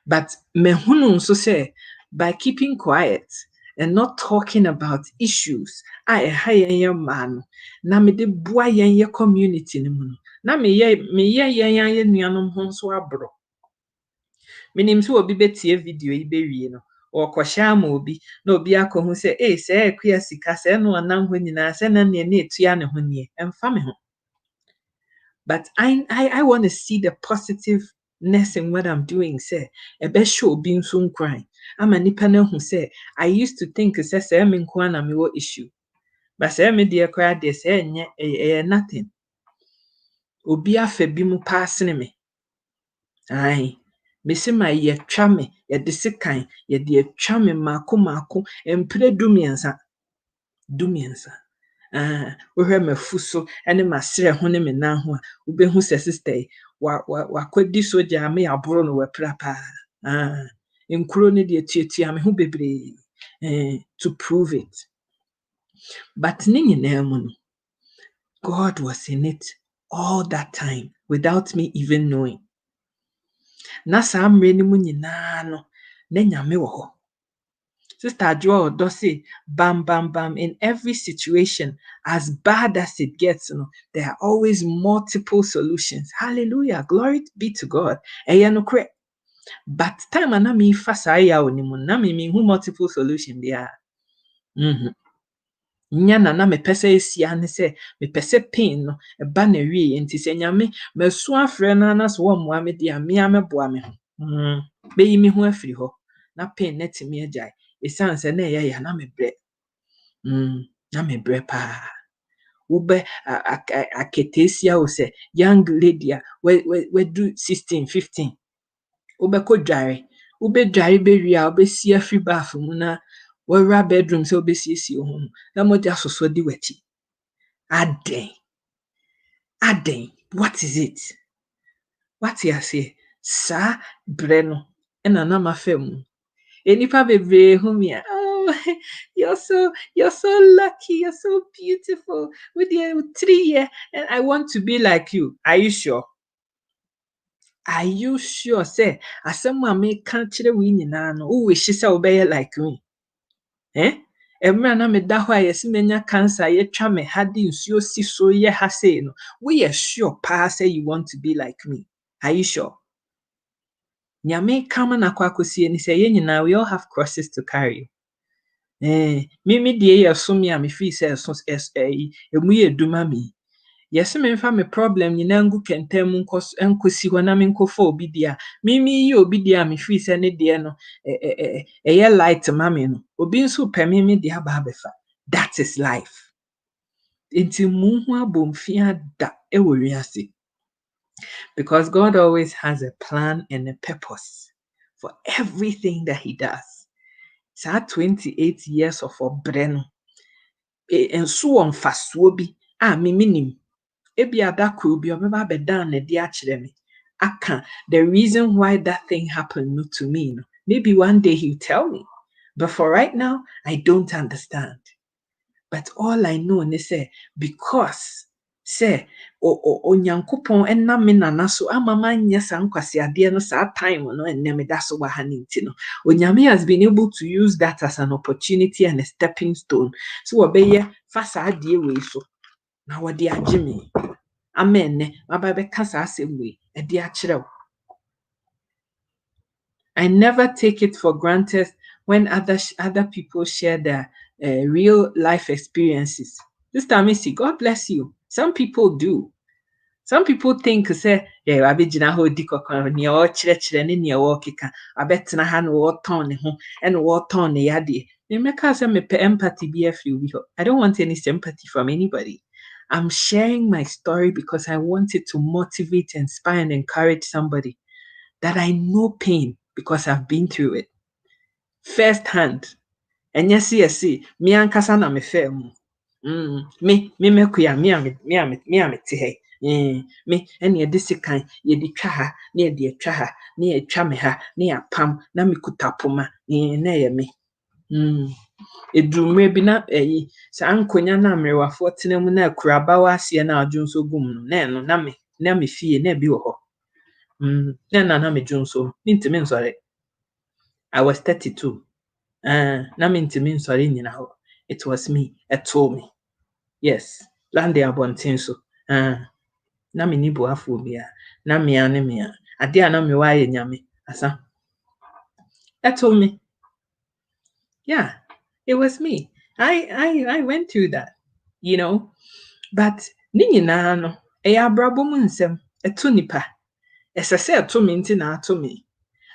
But me hunu so say by keeping quiet and not talking about issues I hire man na me de boa yen community ni mu na me ye nuanom ho so abro. Menim so obi betie video yi bewie no or kwahya ma obi na obi akohu say say akua sika say no anam ho nyina say na ne etua ne ho nie emfa me ho. But I want to see the positiveness in what I'm doing. Say e be show obi nso nkran ama nipa na hu say I used to think say me nko na me wo issue, but say me de kra de say enye nothing. Obi afa bi mu pass me. Ai mesi ma ye twa me ye de sekan ye de atwa me mako empre dumiensa wohwe mafu so ene masere ho ne me nan ho a wo behu se sister wakɔdi soja me aboro no wapra pa nkuro ne de tuatua me ho bebree to prove it. But ne nyinaa mu no, God was in it all that time without me even knowing. Na saa mmerɛ no mu nyinaa no, na Nyame wɔ hɔ. Sister Adwoa Odo say, bam, bam, bam, in every situation, as bad as it gets, there are always multiple solutions. Hallelujah. Glory be to God. But time na me fa saa yaw ni mu na me hu multiple solution there. Nya na mepɛ sɛ esia ne sɛ mepɛ sɛ pain no eba na wie nti sɛ Nyame masu afrɛ na na so wɔ mmoa me dia me ameboa me ho. Beyi me ho afiri hɔ na pain net me agyae. Esan sɛ na ɛyɛ ya na mebrɛ. Na mebrɛ pa. Ube aketesia wo sɛ young lady a we do 16 15. Ube ko dware. Ube dware be wie a obesi afiri bath mu na wawura bedroom sɛ obesiesie ho. Na mogya soso di wachi. Aden. What is it? What you say? Sa bre no ɛna na mafa mu. Enipa bebree hu me a, oh, you're so lucky, you're so beautiful with your 3 years and I want to be like you. Are you sure? Are you sure say asɛm a meka kyerɛ wo nyinaa no wo wish sɛ wobɛyɛ like me? Emra na me da hɔ a yɛsi menya cancer yɛtwa me ha de nsuo si so yɛ ha sei no woyɛ sure pa say you want to be like me? Are you sure? Nyame kama na kwa kosie ni say nyinaa we all have crosses to carry. Mimi de yɛ so me a me feel say so emu yɛ duma me. Yɛsi me mfa me problem nyinaa ngu kɛntɛn mu nkosi hɔ na me nkɔfa obi de a mimi yi obi de a me feel say ne de no ɛyɛ light ma me no obi nso pɛ mimi de aba abefa. That is life. Enti mu ho abomfia da ɛwɔ wiase. Because God always has a plan and a purpose for everything that he does. Saa 28 years of obrɛ no enso wɔ mfasoɔ bi a me minim. Ebi adakro bi obeba bedan na de akyerɛ me. Aka the reason why that thing happened to me. No. Maybe one day he'll tell me. But for right now, I don't understand. But all I know is say because say onyankopɔn ɛnam me nana so ama manyɛ saa nkwasi ade no saa time no ɛnɛ me da so wɔ ha ne nti no onyame has been able to use that as an opportunity and a stepping stone so wɔbɛyɛ fa saa ade wei so na wɔde agye me amen ne maba bɛka saa asɛm wei ɛde akyerɛ wo. I never take it for granted when other people share their real life experiences. Sister Missy, God bless you. Some people do. Some people think say, yeah, abegyina ho di kokon ne o kyerɛkyerɛ ne ne o keka abetena ha no wo ton ne ho and wo ton ne yade. Me meka say me pe empathy bi afiri obi ho. I don't want any sympathy from anybody. I'm sharing my story because I wanted to motivate, inspire, and encourage somebody that I know pain because I've been through it firsthand. And yes, me ankasa na me fa mu. Me mekuya me te he. Me ene de sekan ye de twa ha na ye de twa ha na ye twa me ha na ya pam na me kutapoma na ye me. Edumre bi na sa ankonya na mrewafo tena mu na akuraba wa ase na adwonso gum no na eno na me fie na bi wo ho. Na me dwonso ntimi nsore. I was 32. Na me ntimi nsore nyina ho. It was me. It told me. Yes. Lande abonten so. Na me ni boafo bia. Na me ane me a. Ade a na me wa ye nyame. Asa. It told me. Yeah. It was me. I went through that. You know. But ni nyina no. Eya abrabo mu nsem. Eto nipa. Esese eto me nti na ato me.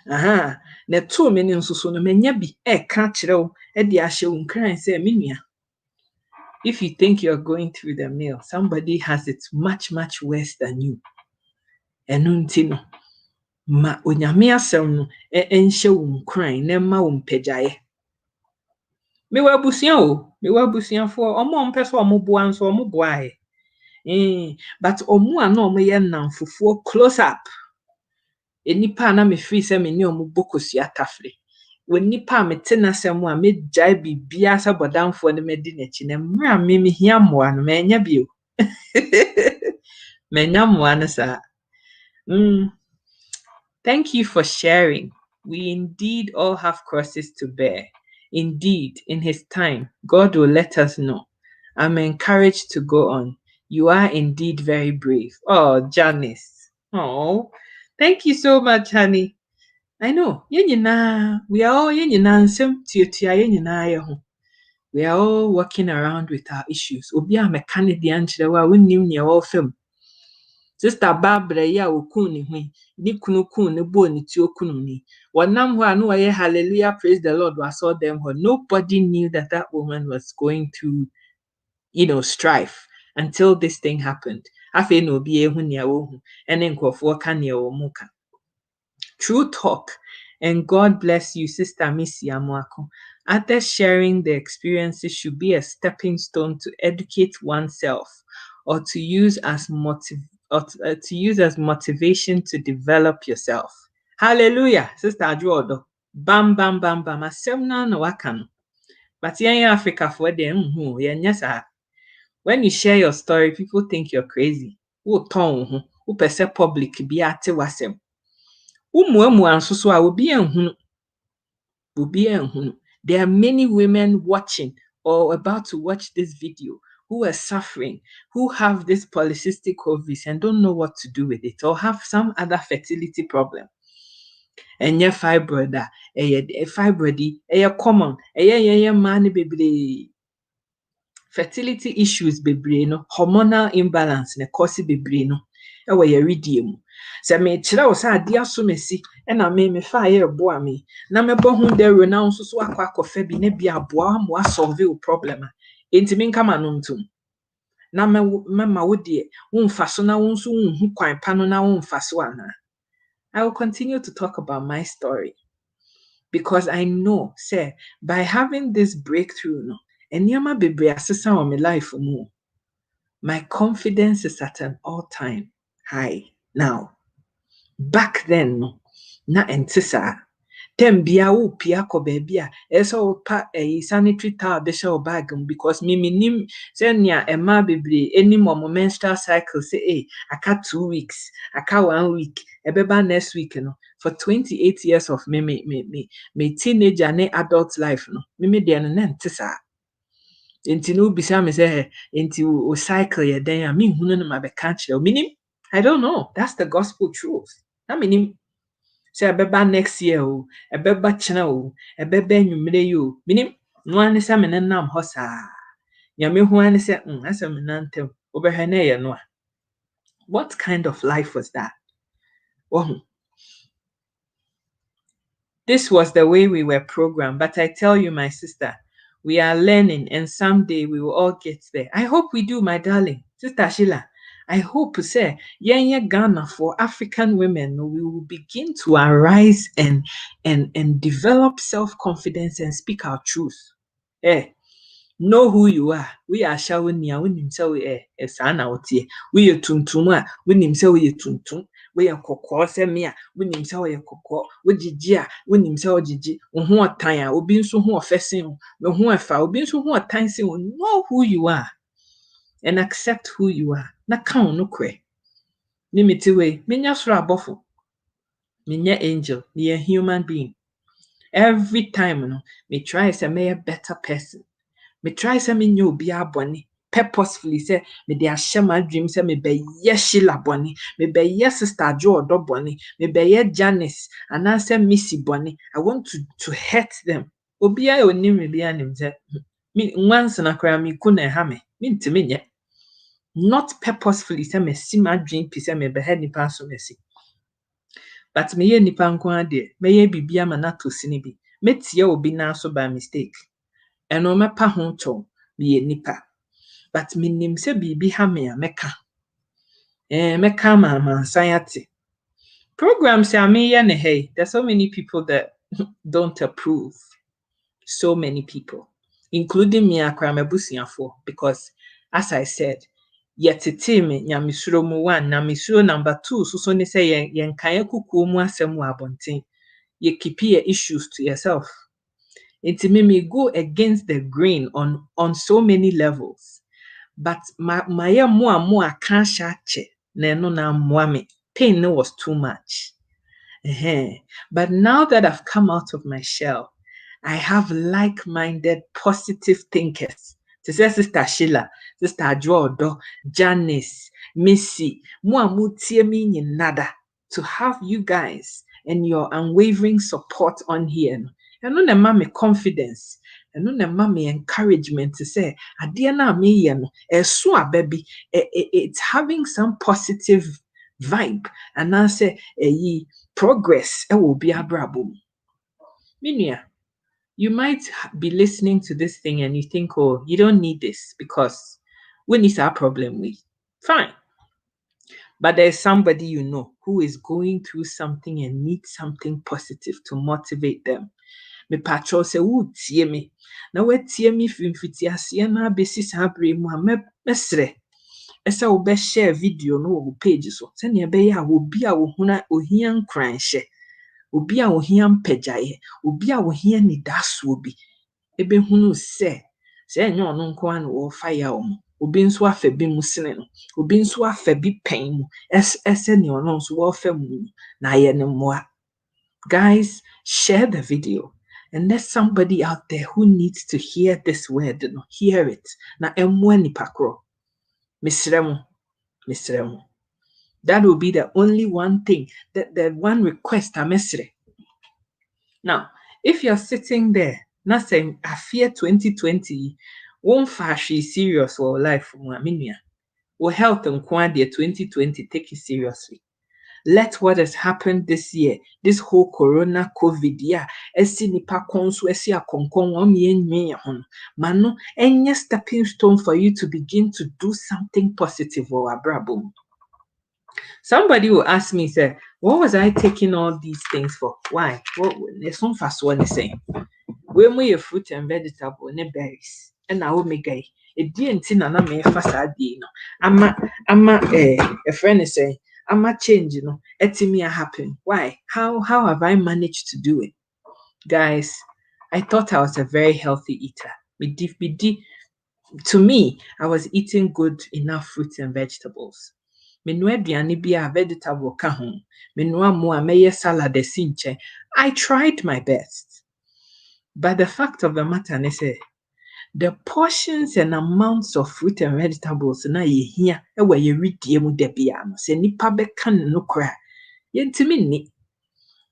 Na to me ni nso so no menya bi ka kyerɛ wo e de ahye wo nkran sɛ me nua. If you think you're going through the mill, somebody has it much worse than you. Enu nti no ma onyame asɛm no enhye wo nkran na ma wo mpagyae. Me wa busia o, me wa busiafo omo mpɛ so omo boa nso omo boa he. But omu ano omo ye namfufuo close up. Enipa na me free se me ni omu bokosua tafre. When nipa me te n'asɛm a me gyae bibia sɛ bɔdamfo no medi n'akyi na mmerɛ a me mehia mmoa no manya bio. Manya mmoa no saa. Thank you for sharing. We indeed all have crosses to bear. Indeed, in His time, God will let us know. I'm encouraged to go on. You are indeed very brave. Oh, Janice. Oh, thank you so much, honey. I know. We are all we are all walking around with our issues. Obi a Canadian chilewa wunnim ne wo fam. Sister Barbara ya okun ne hu. Ni kunu kun ne bo ne ti okunu ni. Wanam ho anu waye hallelujah praise the Lord we saw them. Nobody knew that woman was going through strife until this thing happened. Afi no obi ehu ne wo hu. Ene nkofo ka ne wo muka. True talk. And God bless you, Sister Missy Amoako. Others sharing their experiences should be a stepping stone to educate oneself or to use as motivation to develop yourself. Hallelujah, Sister Adwodo. Bam bam bam bam. Asem na no waka no. But yen Africa for them when you share your story, people think you're crazy. Who ton ho, who pese public bi ate wasem. There are many women watching or about to watch this video who are suffering, who have this polycystic ovaries and don't know what to do with it, or have some other fertility problem. And your fibroid, common, man bebre. Fertility issues bebre no, hormonal imbalance ne cause bebre no. Ewa ye redeem. Se me kyerɛ wo sɛ ade aso mesi na me fa ye boa me na me bɔ ho dɛro na nso so akɔfa bi na bi aboa mo solve wo problem a enti me nka ma no ntum na me ma wo de wo mfa so na wo nso wo hu kwan pa no na wo mfa so ana. I will continue to talk about my story because I know say by having this breakthrough no eniyama bebre asesa on my life mu, my confidence is at an all-time high now. Back then, na entisa. Tembia wo pia ko baby a eso pa sanitary towel de show bag because me nim say nia ema bebre any more menstrual cycle say aka 2 weeks, aka 1 week, ebeba next week no. For 28 years of me teenager and adult life no. Me de no entisa. Enti no bisa me say enti o cycle ye den a me hunu no ma be catch you. Minim I don't know. That's the gospel truth. I mean, say ebeba next year o, ebeba china o, ebeba enwumre yo. Minim no an say me nam ho saa. Ya me hu an say asem nantem. Obehwe na ye no a. What kind of life was that? Oh. This was the way we were programmed, but I tell you, my sister, we are learning and someday we will all get there. I hope we do, my darling. Sister Sheila, I hope say Ghana for African women we will begin to arise and develop self-confidence and speak our truth. Know who you are. We are showing ya when himself sana otie. We are tuntum when himself we tuntum. We are kokko se me a when himself we kokko. We jiji a when himself jiji. Oho otan a obi nso ho ofesin. Oho efa obi nso ho otan sin. Know who you are and accept who you are. Na kan no kwe. Nimiti we menya soro abofo. Menya angel, me a human being. Every time no, me try say me a better person. Me try say me nyo obi abone purposefully say me dey ahye my dream say me be ye Sheila bone, me be ye Sister Jodo bone, me be ye Janice and I say Missy bone. I want to hurt them. Obi a onim me bia nim say me once na kra me ku na ha me ntimi nye. Not purposefully say me see my dream piece say me be head nipa so me see. But me ye nipa nko ade, me ye bibia ma na to sini bi. Me tie obi na so by mistake. Eno mepa ho to me nipa. But me nim se bibi ha me a meka. Meka ma anxiety. Programs ya me ye ne hey. There's so many people that don't approve. So many people, including me akra mebusiafo, because as I said, yɛtete me Nyamesuro mu 1, Nyamesuro number 2 so ne sɛ yɛnkae kukuo mu asɛm wɔ abɔnten. You keep your issues to yourself. It may go against the grain on so many levels. But my more can't shache na mwame. Pain was too much. But now that I've come out of my shell, I have like-minded, positive thinkers. To say Sister Sheila, Sister Jodo, Janice, Missy, nada, to have you guys and your unwavering support on here. And no me confidence. And no me encouragement to say, adeɛ na meyɛ no, ɛso aba bi, it's having some positive vibe. And I say, progress will be abrabo. Minia, you might be listening to this thing and you think, oh, you don't need this because when is our problem with? Fine. But there's somebody you know who is going through something and needs something positive to motivate them. Me patro se wo tie me. Na we tie me fimfiti ase na abesi saa bre mu a mesre. Esa wo be share video no wo page so. Se ne be ya obi a wo huna ohia nkran hye. Obi a ohia mpagyae, obi a ohia nidaso bi. Ebe hunu se enye ono nko an wo fire omo. Obi nso afa bi mu sene no. Obi nso afa bi pen mu. Ese ne ono nso wo fa mu na ye ne moa. Guys, share the video. And there's somebody out there who needs to hear this word, hear it. Na emwa nipakro. Misremo. That will be the only one thing, the one request I mesre. Now, if you're sitting there, not saying I fear 2020, won't fashi serious or life or health and quantity 2020, take it seriously. Let what has happened this year, this whole corona COVID year, esi nipa konsu esi akonkon wamye hon. Mano, any stepping stone for you to begin to do something positive or abrabo. Somebody will ask me, say, what was I taking all these things for? Why? What there's some fast one is saying. When we have fruit and vegetable and berries, and I will make a didn't na me fast no. I'm a friend is saying. I'm a change, etimi happen. Why? How have I managed to do it? Guys, I thought I was a very healthy eater. To me, I was eating good enough fruits and vegetables. Menua aduane bi a vegetable ka ho. Menua mo a meye salad esi nche. I tried my best. But the fact of the matter is the portions and amounts of fruit and vegetables na ye hia e wa ye ridie mu da bia no se nipa be kan no kra ye ntimi ni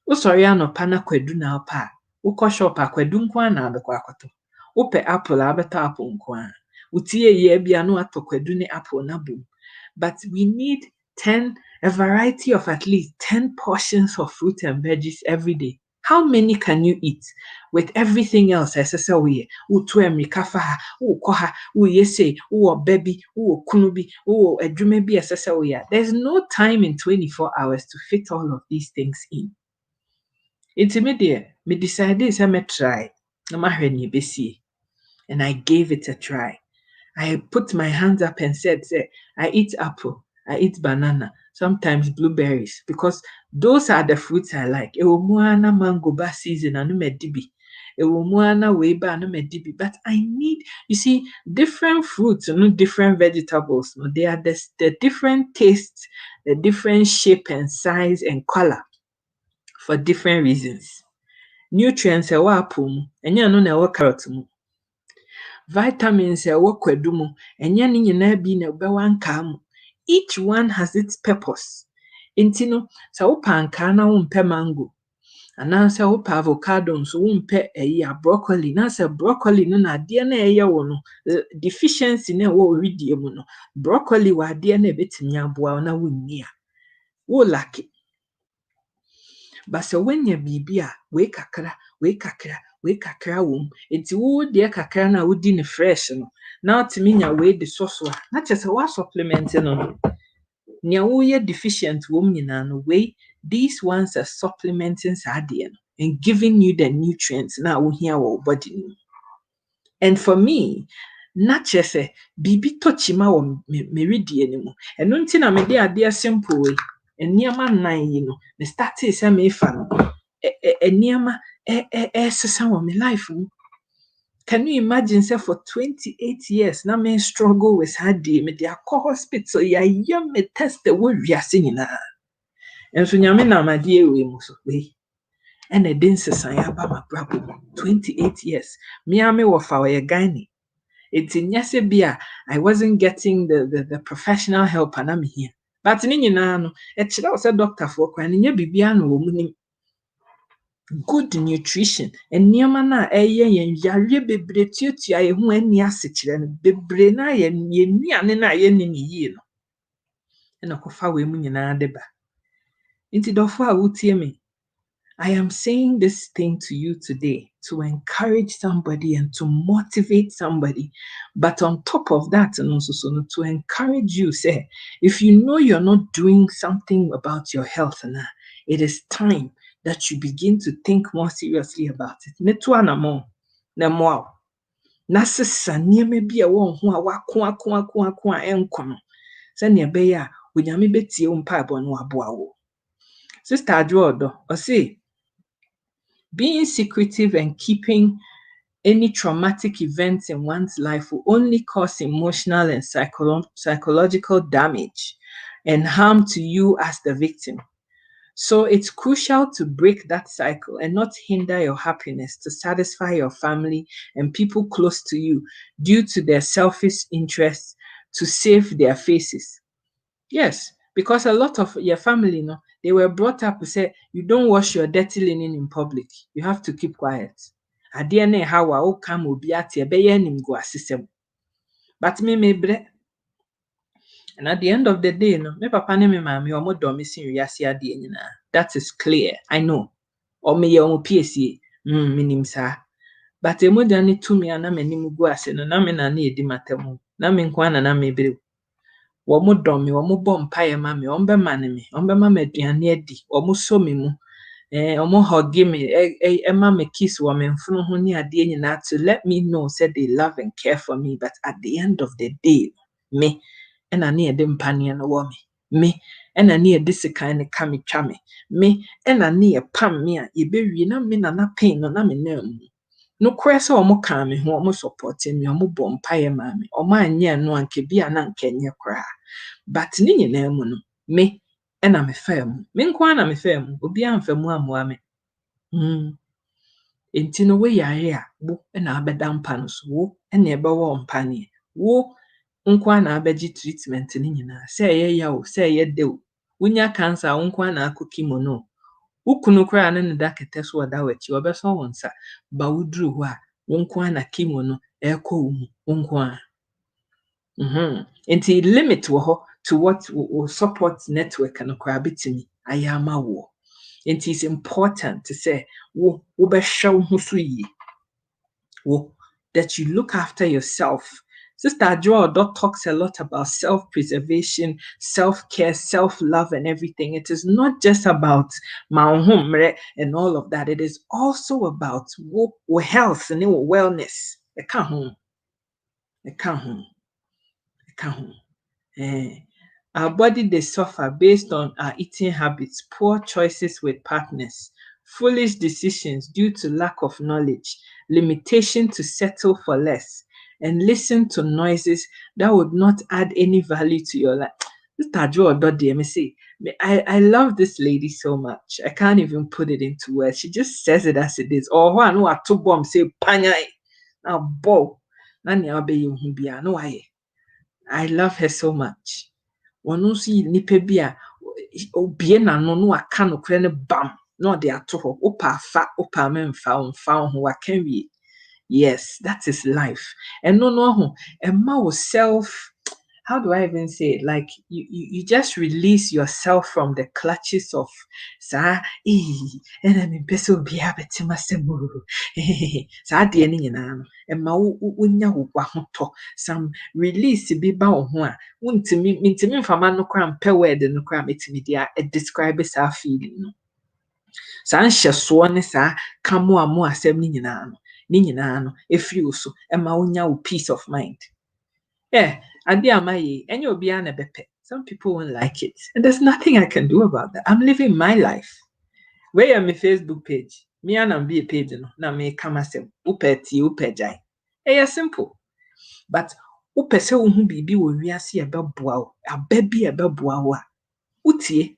wo sori anopa na kwadu na opa wo ko shop akwadu nko na abekwa akoto wo pe apple abeto apple nko a wo tie ye bia no ato kwadu ne apple na bom. But we need a variety of at least 10 portions of fruit and veggies every day. How many can you eat with everything else? SSOE, kafa, koha, yese, baby, kunubi, edrumebi, SSOE. There's no time in 24 hours to fit all of these things in. Intermediate, me decided to try. And I gave it a try. I put my hands up and said, I eat apple, I eat banana, sometimes blueberries, because those are the fruits I like. Ewomuana mango ba season anu medibi. Ewomuana weba anu medibi. But I need, you see, different fruits, different vegetables. They are the different tastes, the different shape and size and color for different reasons. Nutrients ewa apple, enya no na ewa carrot mu. Vitamins kwadu mu enya ni nyina bi na bewa nka mu. Each one has its purpose. Intino sa wo panka na wo mpe mango anansa wo pa avocado nso wo mpe broccoli na sa broccoli no na ade na eye wo no deficiency na wo ridie mu no broccoli wa ade na betimi aboa na wo nni a wo laki. Basa wenya bibia we kakra wom enti wo de kakra na wo di ne fresh no na otimi nya we de soso a na chese wa supplement no nya wo ye deficient wom nyina no we these ones are supplementing sadie and giving you the nutrients na wo hia wo body. And for me, na kyese bibi tochima wo me readie ni mu eno nti na me de ade simple eniema nan yi no me start say me fa no eniema sesa wo me life mu. Can you imagine say for 28 years na me struggle with her day me dey call hospital ya me test the wo wiase nyina enso nyame na amade ewe mu so we and a den sesa ya ba ma brabo 28 years me ame wo fa we Ghana. It's in Yasebia, I wasn't getting the professional help and I'm here. But in no, it's also doctor for crying in Bibiano woman. Good nutrition and Niamana a yen yare bebretutia who any asset bebrena yen nianena yen in ye. And a cofa women in Adeba. Into the far would me. I am saying this thing to you today to encourage somebody and to motivate somebody. But on top of that, and also to encourage you, say, if you know you're not doing something about your health, it is time that you begin to think more seriously about it. Nasesa nieme bi a wo ho a wako enkono. Se ne be ya, onyame betie wo mpaebo no aboa wo. Sister Adwodo, or say, being secretive and keeping any traumatic events in one's life will only cause emotional and psychological damage and harm to you as the victim. So it's crucial to break that cycle and not hinder your happiness to satisfy your family and people close to you due to their selfish interests to save their faces. Yes, because a lot of your family, they were brought up to say, you don't wash your dirty linen in public. You have to keep quiet. Adiene hawa o kam obi ate ebeye nim go asesem. But me bre. And at the end of the day, me papa ne me mama omo do me sin wiase ade nyina. That is clear. I know. O me ye omo PSA. Minim sa. But emoja ne tumi ana me nim go ase no na me na na edi matemu. Na me nkwa na me bre. Womo dom me, womo bom paye ma me, ombe mane me, ombe ma me aduane adi, womo so me mu. Omo hug me, ma me kiss wo me mfunu ho ni ade nyina to let me know say they love and care for me. But at the end of the day, me ena na ede mpane no wo me ena na ede sekan ne ka me twa me ena na pam me a ye bewie na me na pain no na me na mu. No kwese omo ka me ho omo support me omo bom paye ma me omo anye no anke bia na anke nye kra. But ni nyina mu no me ena me fam me nkwa na me fam obi amfamu amoa me enti no we yare a wo ena abeda mpa no so wo ena ebewo mpa ne wo nkwa na abeji treatment ni nyina say ye yawo say ye de wonya cancer wo nkwa na akoki mo no ukunu kra na ne dakete so oda wachi obeso wonsa ba wudru ho a wo nkwa na kimo no eko wo nkwa enti limit wo ho to what will support network and crabitimi ayama wo. It is important to say wo be show wo that you look after yourself. Sister Joy talks a lot about self-preservation, self-care, self-love, and everything. It is not just about my and all of that. It is also about health and wellness. Our body they suffer based on our eating habits, poor choices with partners, foolish decisions due to lack of knowledge, limitation to settle for less, and listen to noises that would not add any value to your life. I love this lady so much. I can't even put it into words. She just says it as it is. Or one who are two bombs say panyai. Now bo. I love her so much. Wonu si nipa bi a obie na no no aka no kre ne bam no de ato ho opa fa opa memfa onfa ho aka wie. Yes, that is life. And no ho emma wo self, how do I even say it? Like you just release yourself from the clutches of sa and me peso bi abetima semu sa de ni nyina no emma wo nya wo ho to some release bi ba wo ho a wontimi mfama no kra mpe word no kra metimi dia describe sa feeling no sa nhyeso ne sa kamo amo asem ni nyina no ni nyinaa no efiri wo so ema wonya wo peace of mind. Yeah, ade amaye enye obi a na bepe. Some people won't like it, and there's nothing I can do about that. I'm living my life. Where am my Facebook page? Me and be a page no na me kama sem upeti upejai. Eh, simple. But upese wo hu bibi wo wiase e beboa wo, ababi e beboa wo a utie.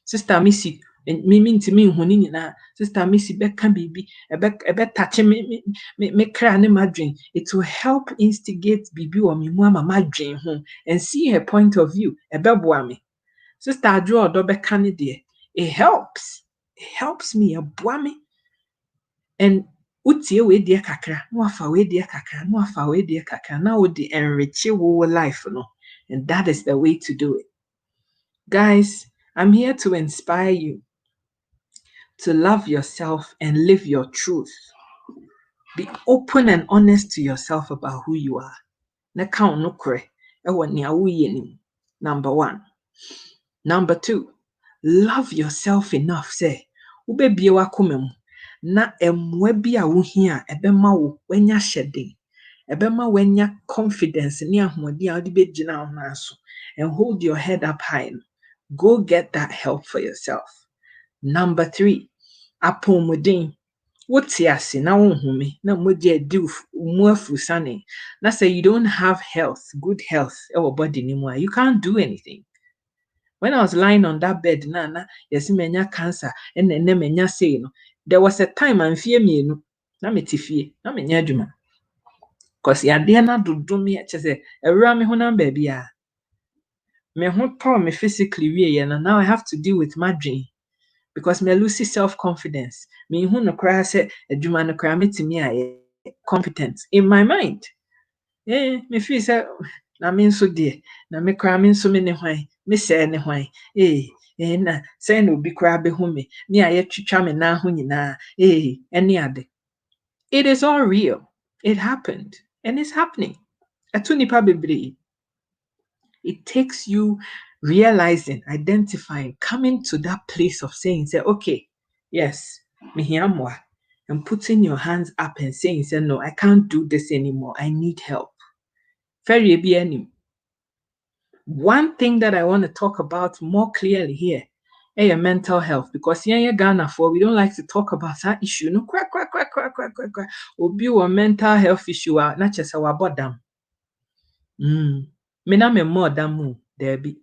Sister Missy, ntimi nhu ni nyina. Sister Missy beka bibi ebe touch me kra ne madwen. It will help instigate bibi wo me mu ama madwen ho and see her point of view. Ebeboa me. Sister Adwo odo beka ne de. It helps. It helps me eboa me. And utie we de kakra, no afa we de kakra, no afa we de kakra. Na wo de enrich wo life no. And that is the way to do it. Guys, I'm here to inspire you to love yourself and live your truth. Be open and honest to yourself about who you are. Na count no kre. Number 1. Number 2, love yourself enough. Say, ubebie wakome mu. Na emwe bi a wohia ebema wo wanya hyeden. Ebema wanya confidence ni ahomadi a odi begina ho aso. And hold your head up high. Go get that help for yourself. Number 3, apomodin. Woti ase na wonhume na moje di mu afusane. Na say you don't have health, good health, ewo body ni mu, you can't do anything. When I was lying on that bed na yesi menya cancer and menya say no, there was a time I'm fear mienu na metifie na menya adwuma. Cause yade na dodo me chese ewura me honam ba bia. Me ho power me physically wie na now I have to deal with my dream. Because me lose self-confidence. Me hu no kra say adwuma no kra metimi aye competent in my mind. Me feel say na me nso de na me kra me nso me ne hwan me say ne hwan na say no bi kra be hu me ni aye twitwa me na ho nyina ene ade. It is all real. It happened and it's happening. Eto nipa bebre. It takes you realizing, identifying, coming to that place of saying, say, okay, yes, mihiamwa, and putting your hands up and saying, say, no, I can't do this anymore. I need help. Very bien. One thing that I want to talk about more clearly here is your mental health, because here in Ghana, we don't like to talk about that issue. No, crack. Obi wa mental health issue, not just our bottom. Me na me more than mu, Debbie.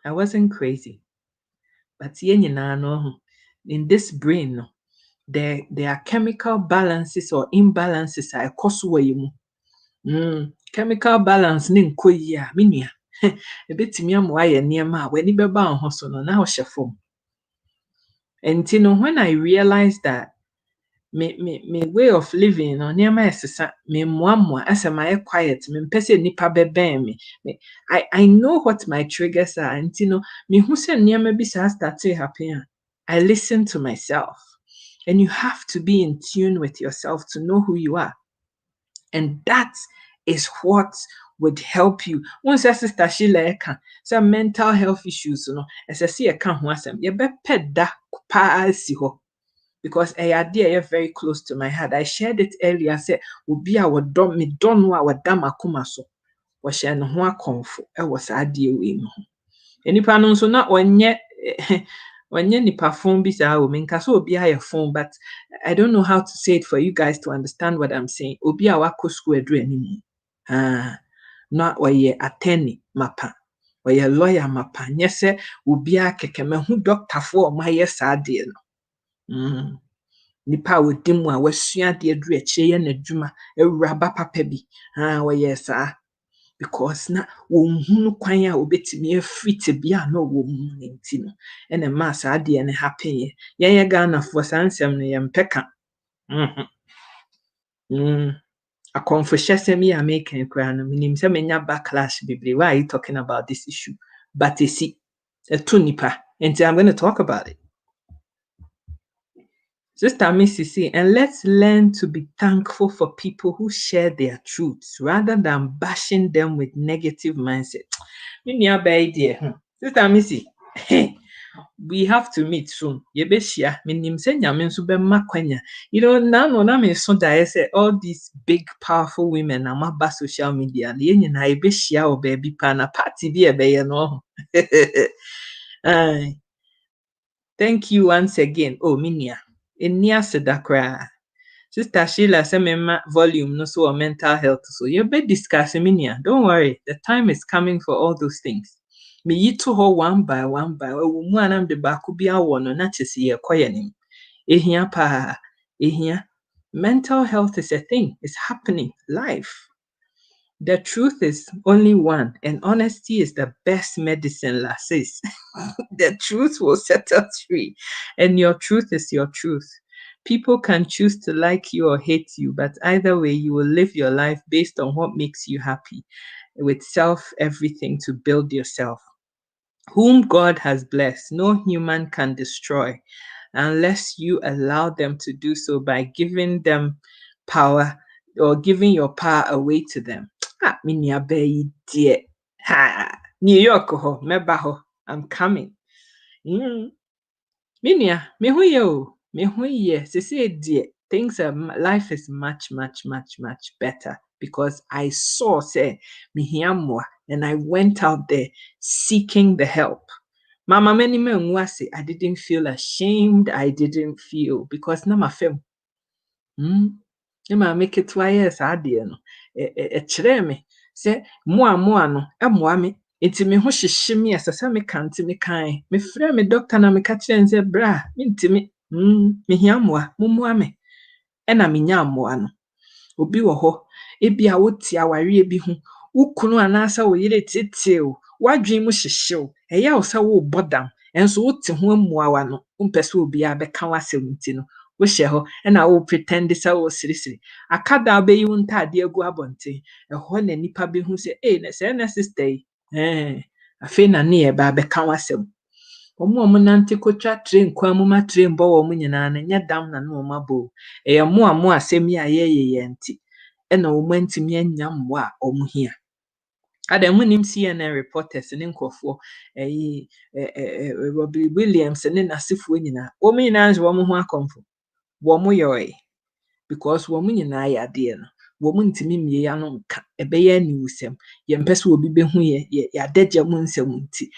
I wasn't crazy. But in this brain, there are chemical balances or imbalances I kosuwe mu. Chemical balance ni nko yi a menua. Ebetimi amwa ye niema a wani beba ho so no na ho hyefom. And when I realized that me way of living no niema esesa me moamwa asa my quiet me mpese nipa beben me I know what my triggers are, and me hu se niema bi sa start happen. I listen to myself, and you have to be in tune with yourself to know who you are, and that is what would help you. Once sister Sheila eka some mental health issues no esese eka ho asem ye be peda pa si ho. Because I idea very close to my heart. I shared it earlier. I said, "Obi a wodo me don't know what dama kuma so." Was share no ho akonfo. E was idea we no. Enipa no so na onye nipa phone bi sa o menka so obi a phone, but I don't know how to say it for you guys to understand what I'm saying. Obi a wako school edu animu. Na oye attorney mapa. Oye lawyer mapa. Nyese obi a keke me hu doctor for my yes idea no. Nipa wodimu a wasua de adu akire ye nadwuma ewuraba papa bi we yesa because na wonhunu kwan a obetimi afiti bia na wo mu nti no ene ma sa de ne happen ye Ghana for sansem no ye mpeka akonfo hyesem ya making kra no minim se menya backlash bibli. Why are you talking about this issue? But you see eto nipa, and I'm going to talk about it. Sister Missy, and let's learn to be thankful for people who share their truths rather than bashing them with negative mindset. Sister Missy, We have to meet soon. Yebeshia, minim se nyame nso bema kwanya. You know, now na me so that I say all these big powerful women am about social media. Ye nyina yebeshia o baby pa na party bi ebe no. Thank you once again. Oh, minia. Enia sedakra. Sister Sheila say mema volume no so on mental health. So you be discussing minia. Don't worry. The time is coming for all those things. Me yi to her one by one by mu anam de baako bi awo no na kyese ye koye nim. Ehia pa. Ehia. Mental health is a thing. It's happening live. The truth is only one, and honesty is the best medicine, lasses. The truth will set us free, and your truth is your truth. People can choose to like you or hate you, but either way, you will live your life based on what makes you happy, with self everything to build yourself. Whom God has blessed, no human can destroy unless you allow them to do so by giving them power or giving your power away to them. Minia bayi dear. Ha! New York ho, meba ho. I'm coming. Minia, me hu ye o. Me hu ye. Se dear. Things are life is much better because I saw say mihiamwa and I went out there seeking the help. Mama many men say I didn't feel ashamed. I didn't feel because na my fam. Ma make it twice idea no. Chere me say moa no emoa me. Enti me ho hyehye me asesa me kante me kan. Me frɛ me doctor na me ka kyerɛ nse bra. Me ntimi. Me hia moa. Momoa me. Ɛna me nya moa no. Obi wɔ hɔ. Ebi a wote aware bi ho. Wukunu anasa wo yire tete o. Wadwen mu hyehye o. Ɛyɛ wo sɛ wo bodam. Enso wote ho amuawa no. Wompɛ sɛ obi a bɛka wasɛm nti no. Wohyɛ hɔ ɛna wo pretend sɛ wo sirisiri. Akada bɛyi wo ntade agu abɔnten. Ɛhɔ na nipa behu sɛ na sɛ na sister yi. Afei na ne yɛ ba bɛka wasɛm. Omo nante kotwa train kwa mu ma train bɔ wɔ mu nyinaa no nyɛ dam na no ma bo. Ɛyɛ mo asɛm yi a yɛyɛ nti. Ɛna wo mantimi anya mmoa a ɔmo hia. Adam munim CNN reporters ne nkɔfo Robbie Williams ne n'asefo nyinaa. Wɔn nyinaa nso wɔn ho akɔmfo. Wɔn yɛɔe because wɔn nyinaa yɛ adeɛ no. Wɔn ntimi mmie ya no nka. Ɛbɛyɛ aniwusɛm. Yɛmpɛ sɛ obi bɛhu yɛ yɛadagya mu nsɛm nti.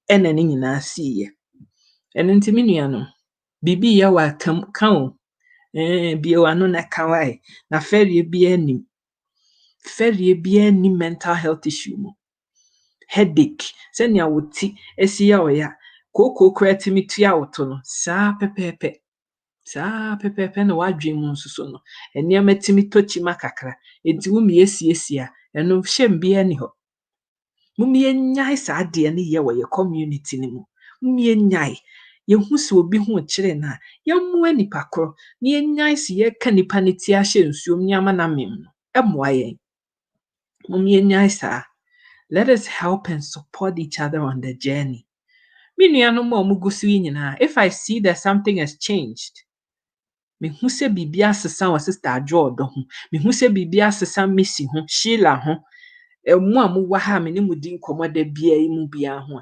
Ɛna ne nyinaa siiɛ. Ɛno nti me nua no. Bibi yɛ wɔ ka o. Bio ano na ka wae. Na fɛrie bi anim. Fɛrie bi anim mental health issue mu. Headache. Sɛnea wo ti esi ya ɔya. Kooko kora timi tua woto no. Saa pɛpɛɛpɛ. Saa pɛpɛɛpɛ na wadwen mu nsuso no. Nneɛma timi tokyima kakra. Enti wo miesiesie a ɛno hyɛm bi ani hɔ. Mumie nyai saa de ne ye wɔ ye community ne mu. Mumie nyai. Yehu sɛ obi ho kyerɛ na. Yɛmmoa nipa koro. Ne nyai sɛ yɛka nipa ne ti ahyɛ nsuom ne ama na mem no. Ɛmmoa yɛn. Mumie nyai saa. Let us help and support each other on the journey. Me nuanom a ɔmo gu so yi nyinaa. If I see that something has changed, me hu sɛ bibi asesa wɔ sister Adwo Odo ho. Me hu sɛ bibi asesa Missy ho, Sheila ho. Emu a mo wa ha me ne mu di nkɔmɔ da bia yi mu bia ho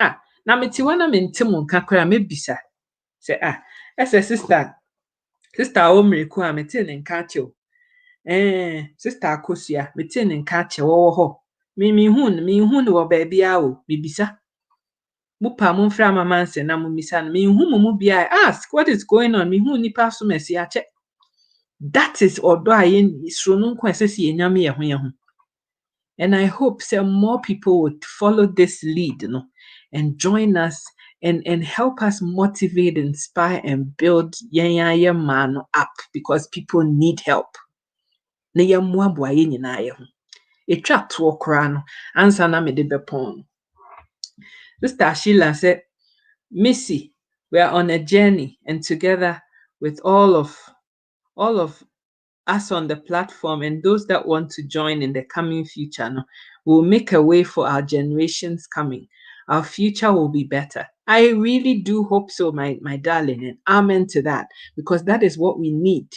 a. Na me ti hɔ na me ntem nka kora me bisa. Sɛ ɛsɛ sister Omriku a me te ne nka akyɛw. Sister Akosua me te ne nka akyɛw wɔ hɔ. Me hu no wɔ baabi a o. Me bisa. Mupa mo mfra mama nse na mo misa no. Me hu mo bia ask what is going on. Me hu nipa so mesi akyɛ. That is odo a yen suro no nko ɛsɛ sɛ yenyame ye ho. And I hope more people would follow this lead, and join us and help us motivate, inspire, and build Yanya man up because people need help. Na yamwa boye nyina ye ho. Etwa to okra no ansa na me de bepon. Sister Sheila said, Missy, we are on a journey, and together with all of us on the platform and those that want to join in the coming future, we'll make a way for our generations coming. Our future will be better. I really do hope so, my darling, and amen to that, because that is what we need.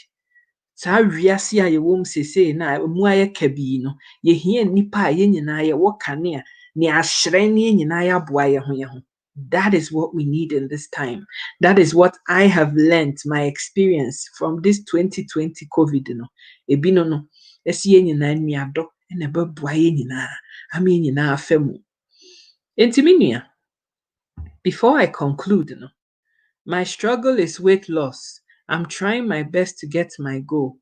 Sa wiase a yewom sese na mu aye kabi no ye hia nipa a ye nyina ye wo kane a ne ahyerɛn ne nyina ye aboa ye ho That is what we need in this time. That is what I have learned, my experience from this 2020 COVID. No, ebi no. Esi ye nyinaa nnuadɔ na ɛbɛboa yɛ nyinaa ama yɛ nyinaa afa mu. Enti me nua, before I conclude, no, my struggle is weight loss. I'm trying my best to get my goal.